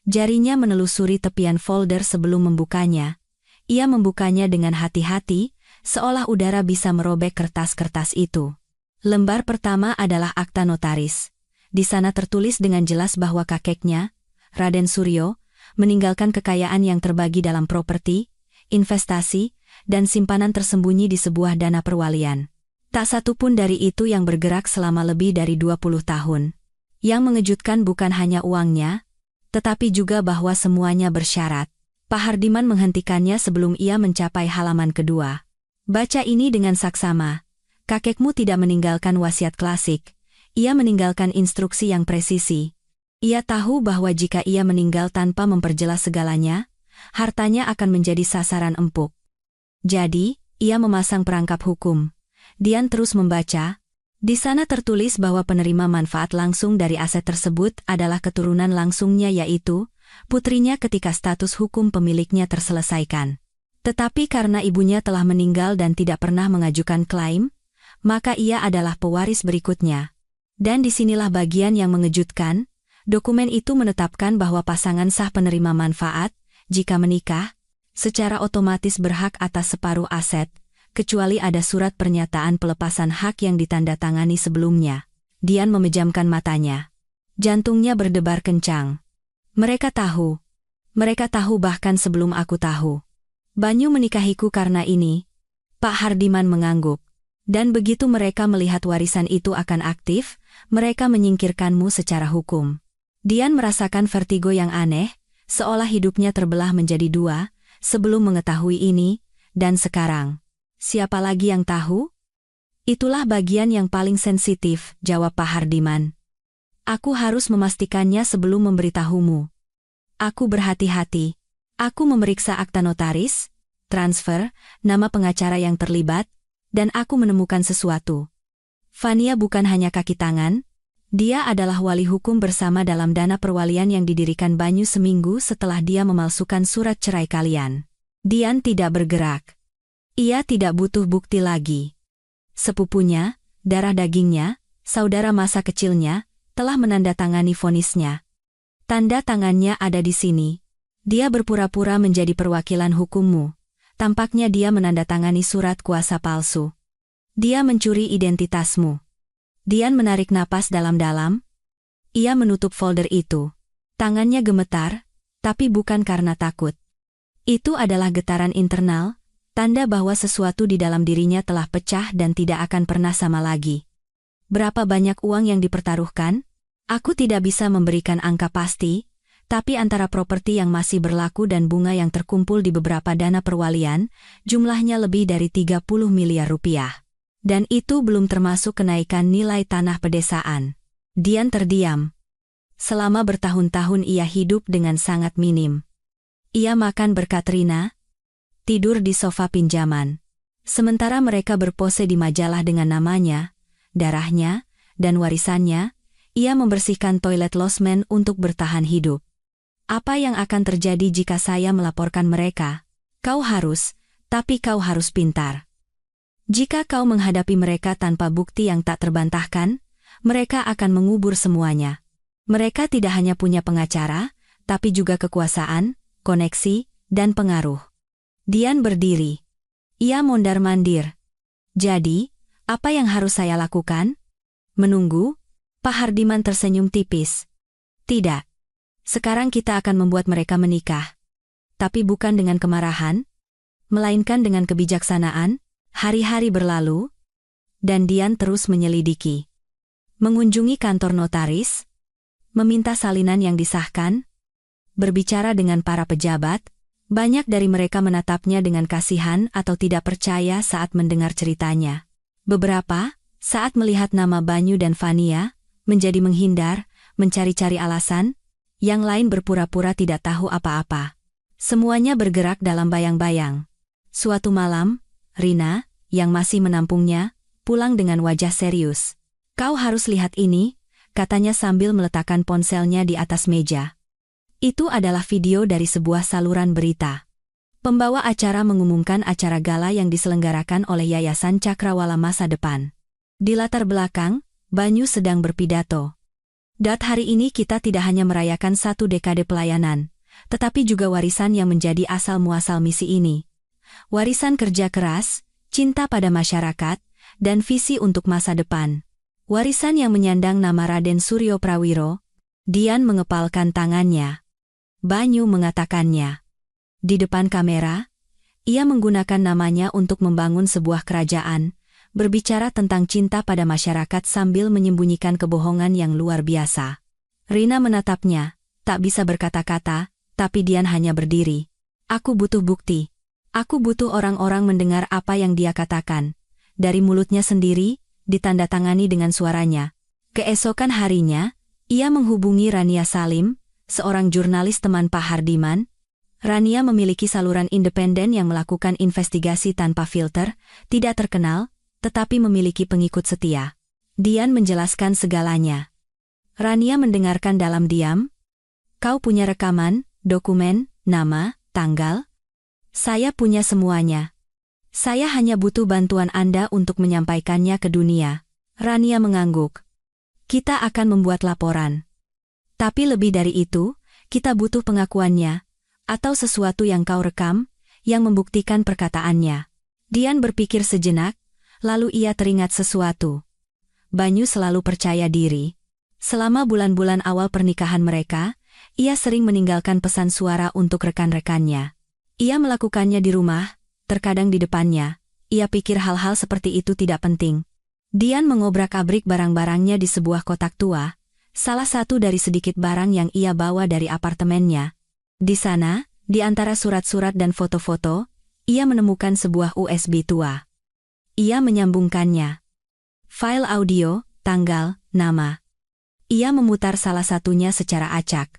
Speaker 1: jarinya menelusuri tepian folder sebelum membukanya. Ia membukanya dengan hati-hati, seolah udara bisa merobek kertas-kertas itu. Lembar pertama adalah akta notaris. Di sana tertulis dengan jelas bahwa kakeknya, Raden Suryo, meninggalkan kekayaan yang terbagi dalam properti, investasi, dan simpanan tersembunyi di sebuah dana perwalian. Tak satu pun dari itu yang bergerak selama lebih dari 20 tahun. Yang mengejutkan bukan hanya uangnya, tetapi juga bahwa semuanya bersyarat. Pak Hardiman menghentikannya sebelum ia mencapai halaman kedua. Baca ini dengan saksama. Kakekmu tidak meninggalkan wasiat klasik. Ia meninggalkan instruksi yang presisi. Ia tahu bahwa jika ia meninggal tanpa memperjelas segalanya, hartanya akan menjadi sasaran empuk. Jadi, ia memasang perangkap hukum. Dian terus membaca. Di sana tertulis bahwa penerima manfaat langsung dari aset tersebut adalah keturunan langsungnya yaitu putrinya ketika status hukum pemiliknya terselesaikan. Tetapi karena ibunya telah meninggal dan tidak pernah mengajukan klaim, maka ia adalah pewaris berikutnya. Dan disinilah bagian yang mengejutkan, dokumen itu menetapkan bahwa pasangan sah penerima manfaat, jika menikah, secara otomatis berhak atas separuh aset, kecuali ada surat pernyataan pelepasan hak yang ditandatangani sebelumnya. Dian memejamkan matanya. Jantungnya berdebar kencang. Mereka tahu bahkan sebelum aku tahu. Banyu menikahiku karena ini. Pak Hardiman mengangguk. Dan begitu mereka melihat warisan itu akan aktif, mereka menyingkirkanmu secara hukum. Dian merasakan vertigo yang aneh, seolah hidupnya terbelah menjadi dua, sebelum mengetahui ini, dan sekarang. Siapa lagi yang tahu? Itulah bagian yang paling sensitif, jawab Pak Hardiman. Aku harus memastikannya sebelum memberitahumu. Aku berhati-hati. Aku memeriksa akta notaris, transfer, nama pengacara yang terlibat, dan aku menemukan sesuatu. Fania bukan hanya kaki tangan, dia adalah wali hukum bersama dalam dana perwalian yang didirikan Banyu seminggu setelah dia memalsukan surat cerai kalian. Dian tidak bergerak. Ia tidak butuh bukti lagi. Sepupunya, darah dagingnya, saudara masa kecilnya, telah menandatangani vonisnya. Tanda tangannya ada di sini. Dia berpura-pura menjadi perwakilan hukummu. Tampaknya dia menandatangani surat kuasa palsu. Dia mencuri identitasmu. Dian menarik napas dalam-dalam. Ia menutup folder itu. Tangannya gemetar, tapi bukan karena takut. Itu adalah getaran internal, tanda bahwa sesuatu di dalam dirinya telah pecah dan tidak akan pernah sama lagi. Berapa banyak uang yang dipertaruhkan? Aku tidak bisa memberikan angka pasti, tapi antara properti yang masih berlaku dan bunga yang terkumpul di beberapa dana perwalian, jumlahnya lebih dari 30 miliar rupiah. Dan itu belum termasuk kenaikan nilai tanah pedesaan. Dian terdiam. Selama bertahun-tahun ia hidup dengan sangat minim. Ia makan berkat Rina, tidur di sofa pinjaman. Sementara mereka berpose di majalah dengan namanya, darahnya, dan warisannya, ia membersihkan toilet losmen untuk bertahan hidup. Apa yang akan terjadi jika saya melaporkan mereka? Kau harus, tapi kau harus pintar. Jika kau menghadapi mereka tanpa bukti yang tak terbantahkan, mereka akan mengubur semuanya. Mereka tidak hanya punya pengacara, tapi juga kekuasaan, koneksi, dan pengaruh. Dian berdiri. Ia mondar-mandir. Jadi, apa yang harus saya lakukan? Menunggu? Pak Hardiman tersenyum tipis. Tidak. Sekarang kita akan membuat mereka menikah. Tapi bukan dengan kemarahan, melainkan dengan kebijaksanaan. Hari-hari berlalu, dan Dian terus menyelidiki. Mengunjungi kantor notaris, meminta salinan yang disahkan, berbicara dengan para pejabat, banyak dari mereka menatapnya dengan kasihan atau tidak percaya saat mendengar ceritanya. Beberapa, saat melihat nama Banyu dan Fania, menjadi menghindar, mencari-cari alasan, yang lain berpura-pura tidak tahu apa-apa. Semuanya bergerak dalam bayang-bayang. Suatu malam, Rina, yang masih menampungnya, pulang dengan wajah serius. Kau harus lihat ini, katanya sambil meletakkan ponselnya di atas meja. Itu adalah video dari sebuah saluran berita. Pembawa acara mengumumkan acara gala yang diselenggarakan oleh Yayasan Cakrawala Masa Depan. Di latar belakang, Banyu sedang berpidato. Hari ini kita tidak hanya merayakan 1 dekade pelayanan, tetapi juga warisan yang menjadi asal-muasal misi ini. Warisan kerja keras, cinta pada masyarakat, dan visi untuk masa depan. Warisan yang menyandang nama Raden Suryo Prawiro. Dian mengepalkan tangannya. Banyu mengatakannya. Di depan kamera, ia menggunakan namanya untuk membangun sebuah kerajaan, berbicara tentang cinta pada masyarakat sambil menyembunyikan kebohongan yang luar biasa. Rina menatapnya, tak bisa berkata-kata, tapi Dian hanya berdiri. Aku butuh bukti. Aku butuh orang-orang mendengar apa yang dia katakan. Dari mulutnya sendiri, ditandatangani dengan suaranya. Keesokan harinya, ia menghubungi Rania Salim, seorang jurnalis teman Pak Hardiman. Rania memiliki saluran independen yang melakukan investigasi tanpa filter, tidak terkenal, tetapi memiliki pengikut setia. Dian menjelaskan segalanya. Rania mendengarkan dalam diam. Kau punya rekaman, dokumen, nama, tanggal? Saya punya semuanya. Saya hanya butuh bantuan Anda untuk menyampaikannya ke dunia. Rania mengangguk. Kita akan membuat laporan. Tapi lebih dari itu, kita butuh pengakuannya, atau sesuatu yang kau rekam, yang membuktikan perkataannya. Dian berpikir sejenak, lalu ia teringat sesuatu. Banyu selalu percaya diri. Selama bulan-bulan awal pernikahan mereka, ia sering meninggalkan pesan suara untuk rekan-rekannya. Ia melakukannya di rumah, terkadang di depannya. Ia pikir hal-hal seperti itu tidak penting. Dian mengobrak-abrik barang-barangnya di sebuah kotak tua, salah satu dari sedikit barang yang ia bawa dari apartemennya. Di sana, di antara surat-surat dan foto-foto, ia menemukan sebuah USB tua. Ia menyambungkannya. File audio, tanggal, nama. Ia memutar salah satunya secara acak.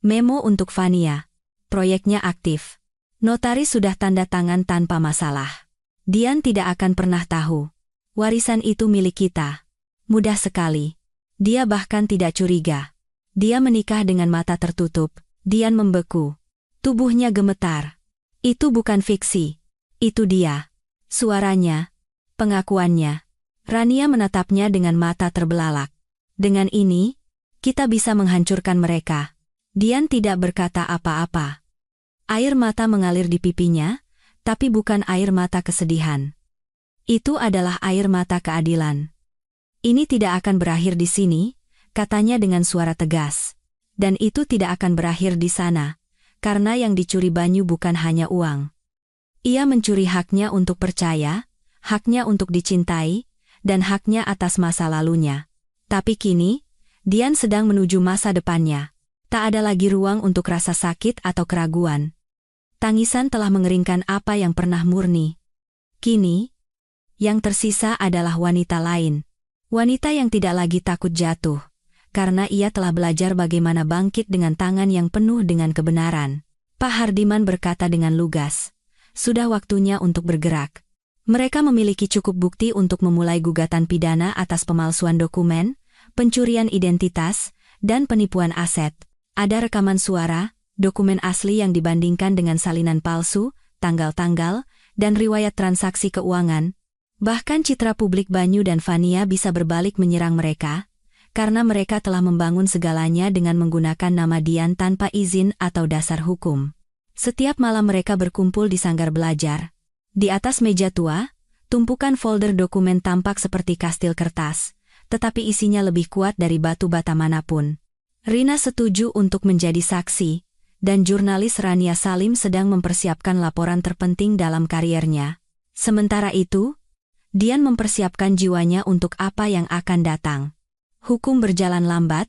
Speaker 1: Memo untuk Fania. Proyeknya aktif. Notaris sudah tanda tangan tanpa masalah. Dian tidak akan pernah tahu. Warisan itu milik kita. Mudah sekali. Dia bahkan tidak curiga. Dia menikah dengan mata tertutup. Dian membeku. Tubuhnya gemetar. Itu bukan fiksi. Itu dia. Suaranya. Pengakuannya. Rania menatapnya dengan mata terbelalak. Dengan ini, kita bisa menghancurkan mereka. Dian tidak berkata apa-apa. Air mata mengalir di pipinya, tapi bukan air mata kesedihan. Itu adalah air mata keadilan. Ini tidak akan berakhir di sini, katanya dengan suara tegas. Dan itu tidak akan berakhir di sana, karena yang dicuri Banyu bukan hanya uang. Ia mencuri haknya untuk percaya, haknya untuk dicintai, dan haknya atas masa lalunya. Tapi kini, Dian sedang menuju masa depannya. Tak ada lagi ruang untuk rasa sakit atau keraguan. Tangisan telah mengeringkan apa yang pernah murni. Kini, yang tersisa adalah wanita lain. Wanita yang tidak lagi takut jatuh, karena ia telah belajar bagaimana bangkit dengan tangan yang penuh dengan kebenaran. Pak Hardiman berkata dengan lugas, sudah waktunya untuk bergerak. Mereka memiliki cukup bukti untuk memulai gugatan pidana atas pemalsuan dokumen, pencurian identitas, dan penipuan aset. Ada rekaman suara, dokumen asli yang dibandingkan dengan salinan palsu, tanggal-tanggal, dan riwayat transaksi keuangan. Bahkan citra publik Banyu dan Fania bisa berbalik menyerang mereka, karena mereka telah membangun segalanya dengan menggunakan nama Dian tanpa izin atau dasar hukum. Setiap malam mereka berkumpul di sanggar belajar. Di atas meja tua, tumpukan folder dokumen tampak seperti kastil kertas, tetapi isinya lebih kuat dari batu bata manapun. Rina setuju untuk menjadi saksi, dan jurnalis Rania Salim sedang mempersiapkan laporan terpenting dalam kariernya. Sementara itu, Dian mempersiapkan jiwanya untuk apa yang akan datang. Hukum berjalan lambat,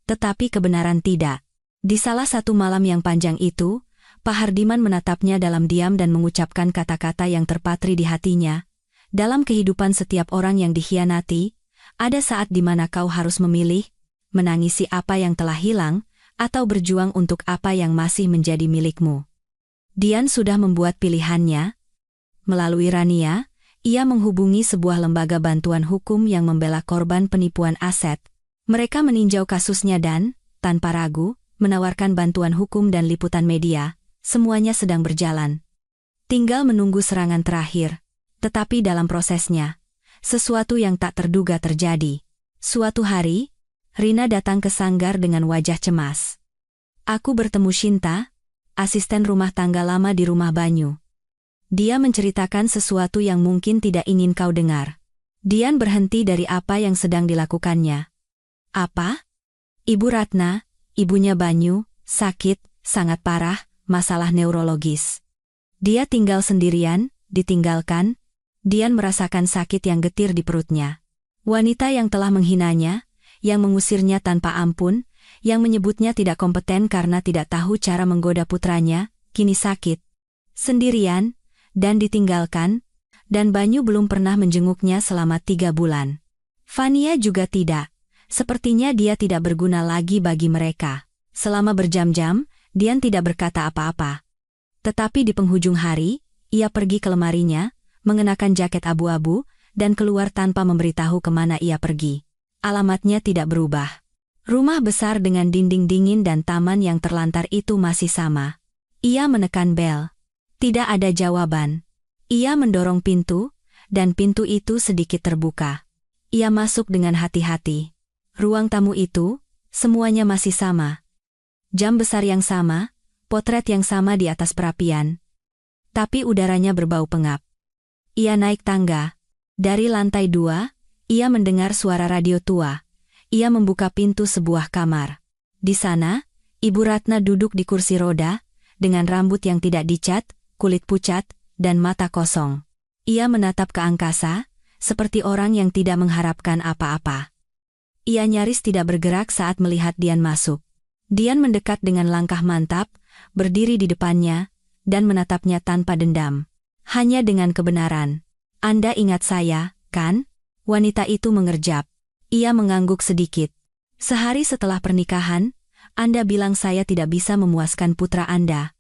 Speaker 1: tetapi kebenaran tidak. Di salah satu malam yang panjang itu, Pak Hardiman menatapnya dalam diam dan mengucapkan kata-kata yang terpatri di hatinya. Dalam kehidupan setiap orang yang dikhianati, ada saat di mana kau harus memilih, menangisi apa yang telah hilang, atau berjuang untuk apa yang masih menjadi milikmu. Dian sudah membuat pilihannya. Melalui Rania, ia menghubungi sebuah lembaga bantuan hukum yang membela korban penipuan aset. Mereka meninjau kasusnya dan, tanpa ragu, menawarkan bantuan hukum dan liputan media. Semuanya sedang berjalan. Tinggal menunggu serangan terakhir. Tetapi dalam prosesnya, sesuatu yang tak terduga terjadi. Suatu hari, Rina datang ke sanggar dengan wajah cemas. Aku bertemu Shinta, asisten rumah tangga lama di rumah Banyu. Dia menceritakan sesuatu yang mungkin tidak ingin kau dengar. Dian berhenti dari apa yang sedang dilakukannya. Apa? Ibu Ratna, ibunya Banyu, sakit, sangat parah, masalah neurologis. Dia tinggal sendirian, ditinggalkan. Dian merasakan sakit yang getir di perutnya. Wanita yang telah menghinanya, yang mengusirnya tanpa ampun, yang menyebutnya tidak kompeten karena tidak tahu cara menggoda putranya, kini sakit. Sendirian, dan ditinggalkan, dan Banyu belum pernah menjenguknya selama 3 bulan. Fania juga tidak. Sepertinya dia tidak berguna lagi bagi mereka. Selama berjam-jam, Dian tidak berkata apa-apa. Tetapi di penghujung hari, ia pergi ke lemarinya, mengenakan jaket abu-abu, dan keluar tanpa memberitahu kemana ia pergi. Alamatnya tidak berubah. Rumah besar dengan dinding dingin dan taman yang terlantar itu masih sama. Ia menekan bel. Tidak ada jawaban. Ia mendorong pintu, dan pintu itu sedikit terbuka. Ia masuk dengan hati-hati. Ruang tamu itu, semuanya masih sama. Jam besar yang sama, potret yang sama di atas perapian. Tapi udaranya berbau pengap. Ia naik tangga. Dari lantai 2, ia mendengar suara radio tua. Ia membuka pintu sebuah kamar. Di sana, Ibu Ratna duduk di kursi roda, dengan rambut yang tidak dicat, kulit pucat, dan mata kosong. Ia menatap ke angkasa, seperti orang yang tidak mengharapkan apa-apa. Ia nyaris tidak bergerak saat melihat Dian masuk. Dian mendekat dengan langkah mantap, berdiri di depannya, dan menatapnya tanpa dendam. Hanya dengan kebenaran. Anda ingat saya, kan? Wanita itu mengerjap. Ia mengangguk sedikit. Sehari setelah pernikahan, Anda bilang saya tidak bisa memuaskan putra Anda.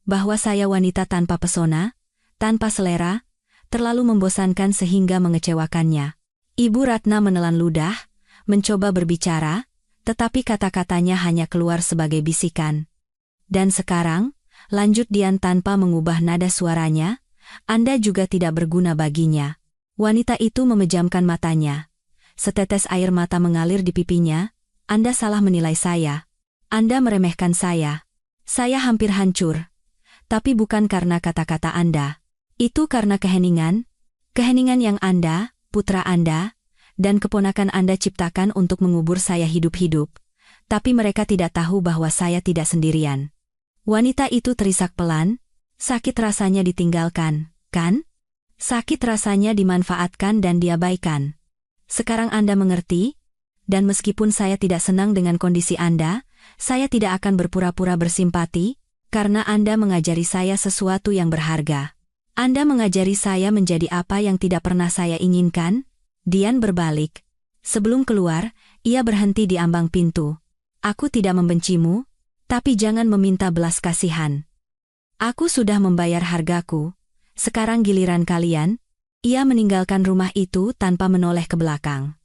Speaker 1: Bahwa saya wanita tanpa pesona, tanpa selera, terlalu membosankan sehingga mengecewakannya. Ibu Ratna menelan ludah, mencoba berbicara, tetapi kata-katanya hanya keluar sebagai bisikan. Dan sekarang, lanjut Dian tanpa mengubah nada suaranya, Anda juga tidak berguna baginya. Wanita itu memejamkan matanya. Setetes air mata mengalir di pipinya. Anda salah menilai saya. Anda meremehkan saya. Saya hampir hancur. Tapi bukan karena kata-kata Anda. Itu karena keheningan yang Anda, putra Anda, dan keponakan Anda ciptakan untuk mengubur saya hidup-hidup. Tapi mereka tidak tahu bahwa saya tidak sendirian. Wanita itu terisak pelan, sakit rasanya ditinggalkan, kan? Sakit rasanya dimanfaatkan dan diabaikan. Sekarang Anda mengerti? Dan meskipun saya tidak senang dengan kondisi Anda, saya tidak akan berpura-pura bersimpati, karena Anda mengajari saya sesuatu yang berharga. Anda mengajari saya menjadi apa yang tidak pernah saya inginkan. Dian berbalik. Sebelum keluar, ia berhenti di ambang pintu. Aku tidak membencimu, tapi jangan meminta belas kasihan. Aku sudah membayar hargaku. Sekarang giliran kalian. Ia meninggalkan rumah itu tanpa menoleh ke belakang.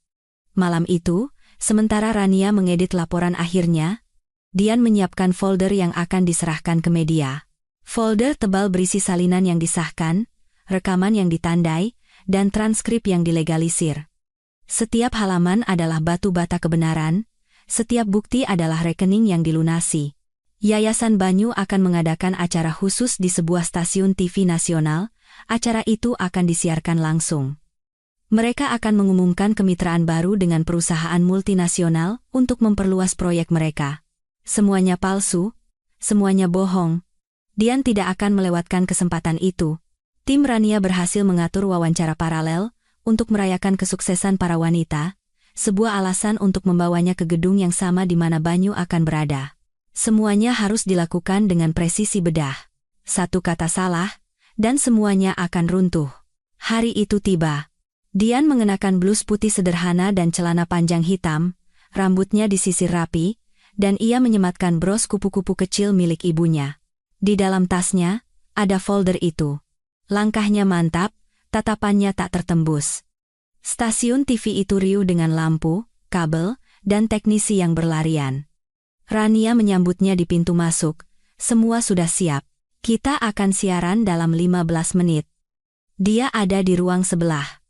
Speaker 1: Malam itu, sementara Rania mengedit laporan akhirnya, Dian menyiapkan folder yang akan diserahkan ke media. Folder tebal berisi salinan yang disahkan, rekaman yang ditandai, dan transkrip yang dilegalisir. Setiap halaman adalah batu bata kebenaran, setiap bukti adalah rekening yang dilunasi. Yayasan Banyu akan mengadakan acara khusus di sebuah stasiun TV nasional. Acara itu akan disiarkan langsung. Mereka akan mengumumkan kemitraan baru dengan perusahaan multinasional untuk memperluas proyek mereka. Semuanya palsu, semuanya bohong. Dian tidak akan melewatkan kesempatan itu. Tim Rania berhasil mengatur wawancara paralel untuk merayakan kesuksesan para wanita, sebuah alasan untuk membawanya ke gedung yang sama di mana Banyu akan berada. Semuanya harus dilakukan dengan presisi bedah. Satu kata salah, dan semuanya akan runtuh. Hari itu tiba. Dian mengenakan blus putih sederhana dan celana panjang hitam, rambutnya disisir rapi, dan ia menyematkan bros kupu-kupu kecil milik ibunya. Di dalam tasnya, ada folder itu. Langkahnya mantap, tatapannya tak tertembus. Stasiun TV itu riuh dengan lampu, kabel, dan teknisi yang berlarian. Rania menyambutnya di pintu masuk. Semua sudah siap. Kita akan siaran dalam 15 menit. Dia ada di ruang sebelah.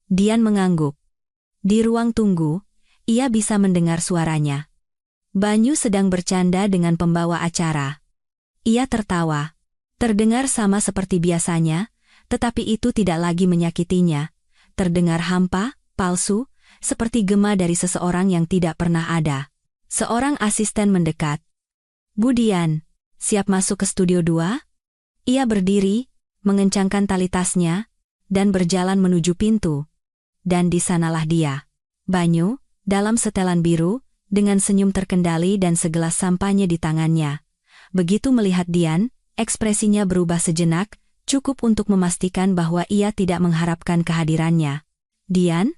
Speaker 1: Dian mengangguk. Di ruang tunggu, ia bisa mendengar suaranya. Banyu sedang bercanda dengan pembawa acara. Ia tertawa. Terdengar sama seperti biasanya, tetapi itu tidak lagi menyakitinya. Terdengar hampa, palsu, seperti gema dari seseorang yang tidak pernah ada. Seorang asisten mendekat. Bu Dian, siap masuk ke studio 2? Ia berdiri, mengencangkan tali tasnya, dan berjalan menuju pintu. Dan di sanalah dia. Banyu, dalam setelan biru, dengan senyum terkendali dan segelas sampanye di tangannya. Begitu melihat Dian, ekspresinya berubah sejenak, cukup untuk memastikan bahwa ia tidak mengharapkan kehadirannya. Dian?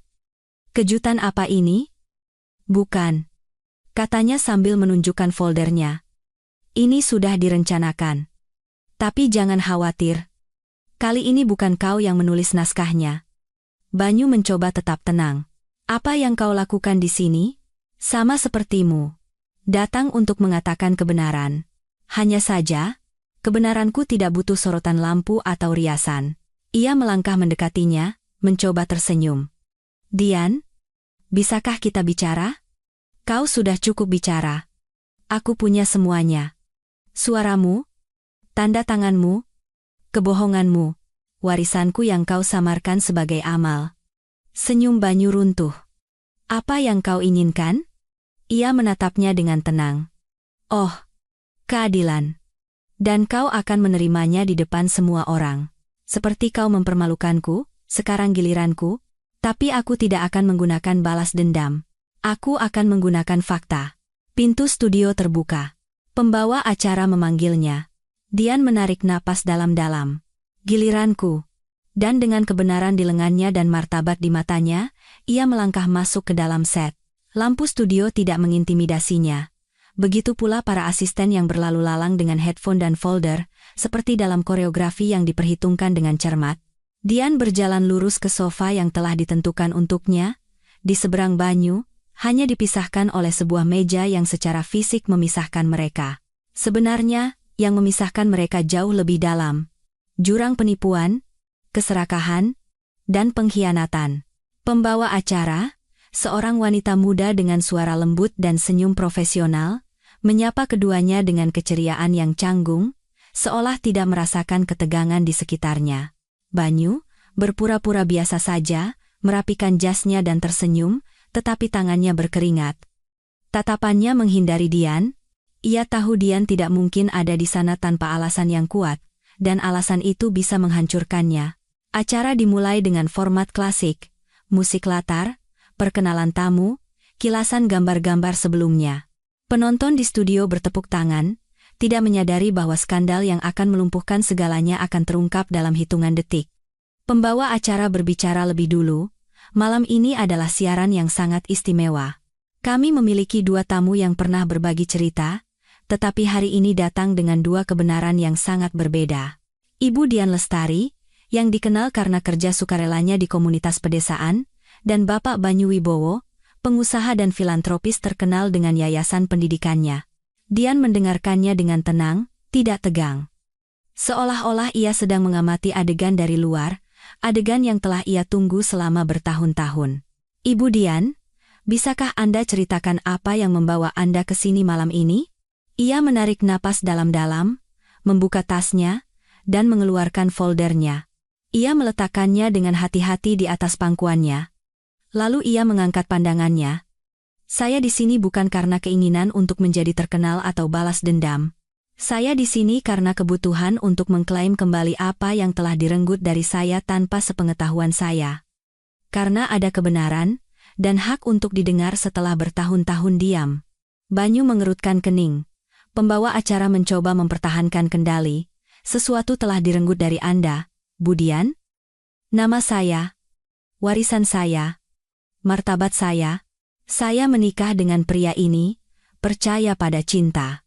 Speaker 1: Kejutan apa ini? Bukan. Katanya sambil menunjukkan foldernya. Ini sudah direncanakan. Tapi jangan khawatir. Kali ini bukan kau yang menulis naskahnya. Banyu mencoba tetap tenang. Apa yang kau lakukan di sini? Sama sepertimu. Datang untuk mengatakan kebenaran. Hanya saja, kebenaranku tidak butuh sorotan lampu atau riasan. Ia melangkah mendekatinya, mencoba tersenyum. Dian, bisakah kita bicara? Kau sudah cukup bicara. Aku punya semuanya. Suaramu, tanda tanganmu, kebohonganmu, warisanku yang kau samarkan sebagai amal. Senyum Banyu runtuh. Apa yang kau inginkan? Ia menatapnya dengan tenang. Oh, keadilan. Dan kau akan menerimanya di depan semua orang. Seperti kau mempermalukanku, sekarang giliranku, tapi aku tidak akan menggunakan balas dendam. Aku akan menggunakan fakta. Pintu studio terbuka. Pembawa acara memanggilnya. Dian menarik napas dalam-dalam. Giliranku. Dan dengan kebenaran di lengannya dan martabat di matanya, ia melangkah masuk ke dalam set. Lampu studio tidak mengintimidasinya. Begitu pula para asisten yang berlalu lalang dengan headphone dan folder, seperti dalam koreografi yang diperhitungkan dengan cermat. Dian berjalan lurus ke sofa yang telah ditentukan untuknya, di seberang banyu, hanya dipisahkan oleh sebuah meja yang secara fisik memisahkan mereka. Sebenarnya, yang memisahkan mereka jauh lebih dalam. Jurang penipuan, keserakahan, dan pengkhianatan. Pembawa acara, seorang wanita muda dengan suara lembut dan senyum profesional, menyapa keduanya dengan keceriaan yang canggung, seolah tidak merasakan ketegangan di sekitarnya. Banyu, berpura-pura biasa saja, merapikan jasnya dan tersenyum, tetapi tangannya berkeringat. Tatapannya menghindari Dian. Ia tahu Dian tidak mungkin ada di sana tanpa alasan yang kuat, dan alasan itu bisa menghancurkannya. Acara dimulai dengan format klasik, musik latar, perkenalan tamu, kilasan gambar-gambar sebelumnya. Penonton di studio bertepuk tangan, tidak menyadari bahwa skandal yang akan melumpuhkan segalanya akan terungkap dalam hitungan detik. Pembawa acara berbicara lebih dulu, malam ini adalah siaran yang sangat istimewa. Kami memiliki 2 tamu yang pernah berbagi cerita, tetapi hari ini datang dengan 2 kebenaran yang sangat berbeda. Ibu Dian Lestari, yang dikenal karena kerja sukarelanya di komunitas pedesaan, dan Bapak Banyu Wibowo, pengusaha dan filantropis terkenal dengan yayasan pendidikannya. Dian mendengarkannya dengan tenang, tidak tegang. Seolah-olah ia sedang mengamati adegan dari luar, adegan yang telah ia tunggu selama bertahun-tahun. Ibu Dian, bisakah Anda ceritakan apa yang membawa Anda ke sini malam ini? Ia menarik napas dalam-dalam, membuka tasnya, dan mengeluarkan foldernya. Ia meletakkannya dengan hati-hati di atas pangkuannya. Lalu ia mengangkat pandangannya. Saya di sini bukan karena keinginan untuk menjadi terkenal atau balas dendam. Saya di sini karena kebutuhan untuk mengklaim kembali apa yang telah direnggut dari saya tanpa sepengetahuan saya. Karena ada kebenaran, dan hak untuk didengar setelah bertahun-tahun diam. Banyu mengerutkan kening. Pembawa acara mencoba mempertahankan kendali. Sesuatu telah direnggut dari Anda, Bu Dian? Nama saya, warisan saya, martabat saya menikah dengan pria ini, percaya pada cinta.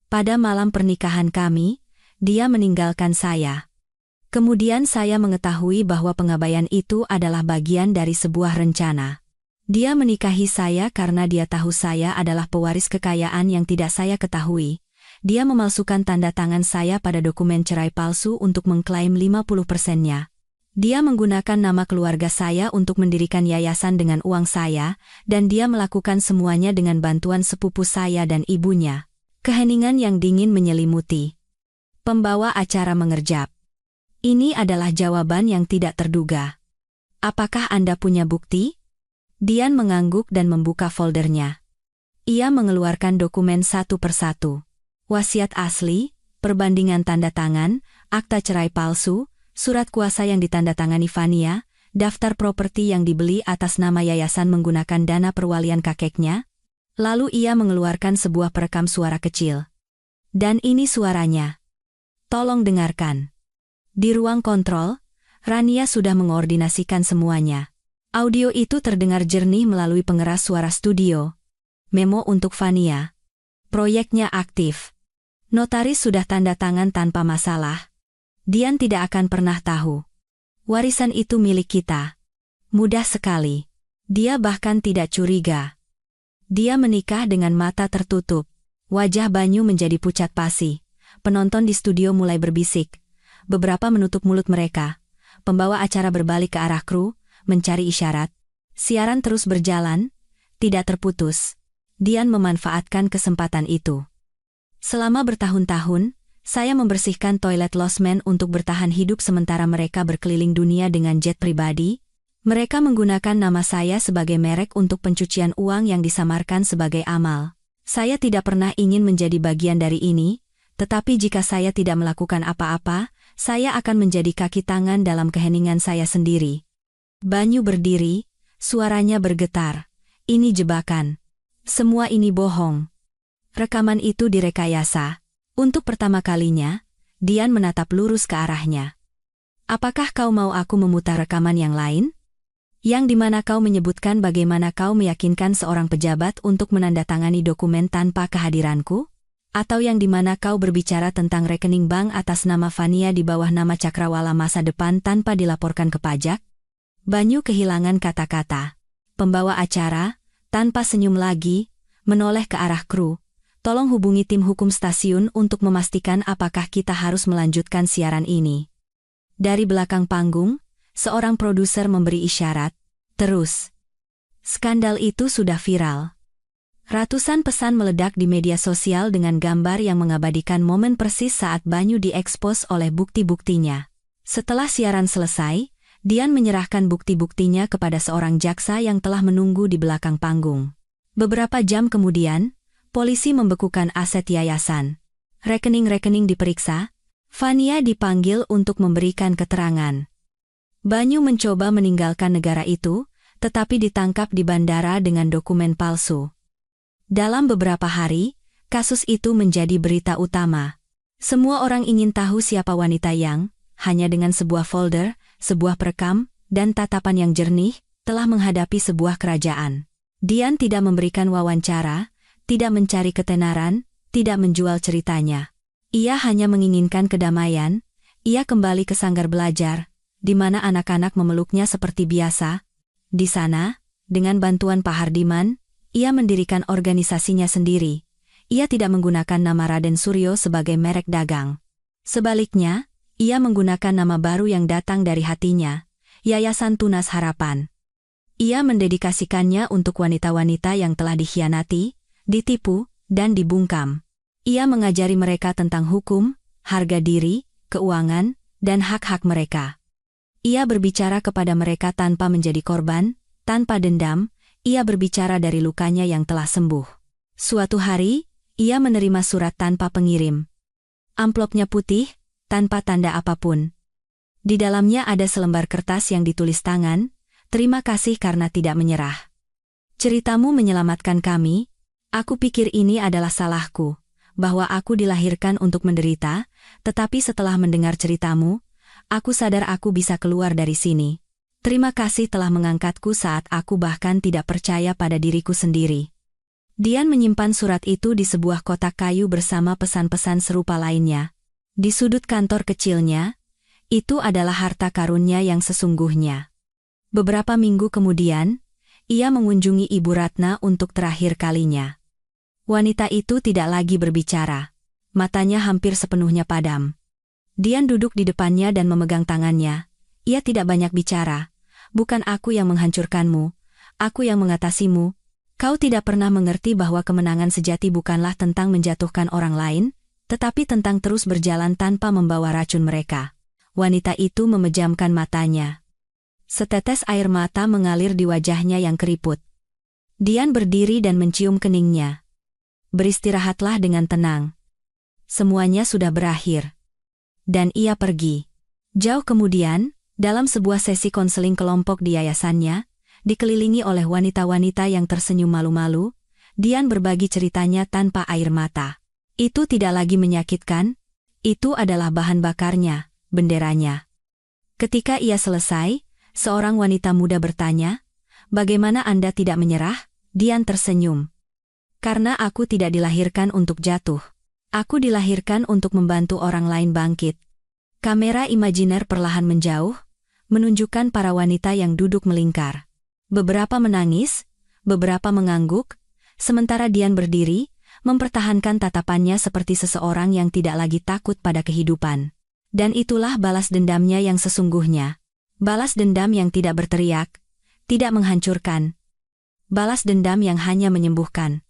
Speaker 1: Pada malam pernikahan kami, dia meninggalkan saya. Kemudian saya mengetahui bahwa pengabaian itu adalah bagian dari sebuah rencana. Dia menikahi saya karena dia tahu saya adalah pewaris kekayaan yang tidak saya ketahui. Dia memalsukan tanda tangan saya pada dokumen cerai palsu untuk mengklaim 50%-nya. Dia menggunakan nama keluarga saya untuk mendirikan yayasan dengan uang saya, dan dia melakukan semuanya dengan bantuan sepupu saya dan ibunya. Keheningan yang dingin menyelimuti. Pembawa acara mengerjap. Ini adalah jawaban yang tidak terduga. Apakah Anda punya bukti? Dian mengangguk dan membuka foldernya. Ia mengeluarkan dokumen satu persatu. Wasiat asli, perbandingan tanda tangan, akta cerai palsu, surat kuasa yang ditandatangani Fania, daftar properti yang dibeli atas nama yayasan menggunakan dana perwalian kakeknya. Lalu ia mengeluarkan sebuah perekam suara kecil. Dan ini suaranya. Tolong dengarkan. Di ruang kontrol, Rania sudah mengoordinasikan semuanya. Audio itu terdengar jernih melalui pengeras suara studio. Memo untuk Fania. Proyeknya aktif. Notaris sudah tanda tangan tanpa masalah. Dian tidak akan pernah tahu. Warisan itu milik kita. Mudah sekali. Dia bahkan tidak curiga. Dia menikah dengan mata tertutup. Wajah Banyu menjadi pucat pasi. Penonton di studio mulai berbisik. Beberapa menutup mulut mereka. Pembawa acara berbalik ke arah kru, mencari isyarat. Siaran terus berjalan, tidak terputus. Dian memanfaatkan kesempatan itu. Selama bertahun-tahun, saya membersihkan toilet losmen untuk bertahan hidup sementara mereka berkeliling dunia dengan jet pribadi. Mereka menggunakan nama saya sebagai merek untuk pencucian uang yang disamarkan sebagai amal. Saya tidak pernah ingin menjadi bagian dari ini, tetapi jika saya tidak melakukan apa-apa, saya akan menjadi kaki tangan dalam keheningan saya sendiri. Banyu berdiri, suaranya bergetar. Ini jebakan. Semua ini bohong. Rekaman itu direkayasa. Untuk pertama kalinya, Dian menatap lurus ke arahnya. Apakah kau mau aku memutar rekaman yang lain? Yang dimana kau menyebutkan bagaimana kau meyakinkan seorang pejabat untuk menandatangani dokumen tanpa kehadiranku? Atau yang dimana kau berbicara tentang rekening bank atas nama Fania di bawah nama Cakrawala masa depan tanpa dilaporkan ke pajak? Banyu kehilangan kata-kata. Pembawa acara, tanpa senyum lagi, menoleh ke arah kru. Tolong hubungi tim hukum stasiun untuk memastikan apakah kita harus melanjutkan siaran ini. Dari belakang panggung, seorang produser memberi isyarat. Terus. Skandal itu sudah viral. Ratusan pesan meledak di media sosial dengan gambar yang mengabadikan momen persis saat Banyu diekspos oleh bukti-buktinya. Setelah siaran selesai, Dian menyerahkan bukti-buktinya kepada seorang jaksa yang telah menunggu di belakang panggung. Beberapa jam kemudian, polisi membekukan aset yayasan. Rekening-rekening diperiksa, Fania dipanggil untuk memberikan keterangan. Banyu mencoba meninggalkan negara itu, tetapi ditangkap di bandara dengan dokumen palsu. Dalam beberapa hari, kasus itu menjadi berita utama. Semua orang ingin tahu siapa wanita yang, hanya dengan sebuah folder, sebuah perekam, dan tatapan yang jernih, telah menghadapi sebuah kerajaan. Dian tidak memberikan wawancara, tidak mencari ketenaran, tidak menjual ceritanya. Ia hanya menginginkan kedamaian. Ia kembali ke sanggar belajar, di mana anak-anak memeluknya seperti biasa. Di sana, dengan bantuan Pak Hardiman, ia mendirikan organisasinya sendiri. Ia tidak menggunakan nama Raden Suryo sebagai merek dagang. Sebaliknya, ia menggunakan nama baru yang datang dari hatinya, Yayasan Tunas Harapan. Ia mendedikasikannya untuk wanita-wanita yang telah dikhianati, ditipu, dan dibungkam. Ia mengajari mereka tentang hukum, harga diri, keuangan, dan hak-hak mereka. Ia berbicara kepada mereka tanpa menjadi korban, tanpa dendam. Ia berbicara dari lukanya yang telah sembuh. Suatu hari, ia menerima surat tanpa pengirim. Amplopnya putih, tanpa tanda apapun. Di dalamnya ada selembar kertas yang ditulis tangan, "Terima kasih karena tidak menyerah. Ceritamu menyelamatkan kami. Aku pikir ini adalah salahku, bahwa aku dilahirkan untuk menderita, tetapi setelah mendengar ceritamu, aku sadar aku bisa keluar dari sini. Terima kasih telah mengangkatku saat aku bahkan tidak percaya pada diriku sendiri." Dian menyimpan surat itu di sebuah kotak kayu bersama pesan-pesan serupa lainnya. Di sudut kantor kecilnya, itu adalah harta karunnya yang sesungguhnya. Beberapa minggu kemudian, ia mengunjungi Ibu Ratna untuk terakhir kalinya. Wanita itu tidak lagi berbicara. Matanya hampir sepenuhnya padam. Dian duduk di depannya dan memegang tangannya. Ia tidak banyak bicara. "Bukan aku yang menghancurkanmu, aku yang mengatasimu. Kau tidak pernah mengerti bahwa kemenangan sejati bukanlah tentang menjatuhkan orang lain, tetapi tentang terus berjalan tanpa membawa racun mereka." Wanita itu memejamkan matanya. Setetes air mata mengalir di wajahnya yang keriput. Dian berdiri dan mencium keningnya. "Beristirahatlah dengan tenang. Semuanya sudah berakhir." Dan ia pergi. Jauh kemudian, dalam sebuah sesi konseling kelompok di yayasannya, dikelilingi oleh wanita-wanita yang tersenyum malu-malu, Dian berbagi ceritanya tanpa air mata. Itu tidak lagi menyakitkan, itu adalah bahan bakarnya, benderanya. Ketika ia selesai, seorang wanita muda bertanya, "Bagaimana Anda tidak menyerah?" Dian tersenyum. "Karena aku tidak dilahirkan untuk jatuh. Aku dilahirkan untuk membantu orang lain bangkit." Kamera imajiner perlahan menjauh, menunjukkan para wanita yang duduk melingkar. Beberapa menangis, beberapa mengangguk, sementara Dian berdiri, mempertahankan tatapannya seperti seseorang yang tidak lagi takut pada kehidupan. Dan itulah balas dendamnya yang sesungguhnya. Balas dendam yang tidak berteriak, tidak menghancurkan. Balas dendam yang hanya menyembuhkan.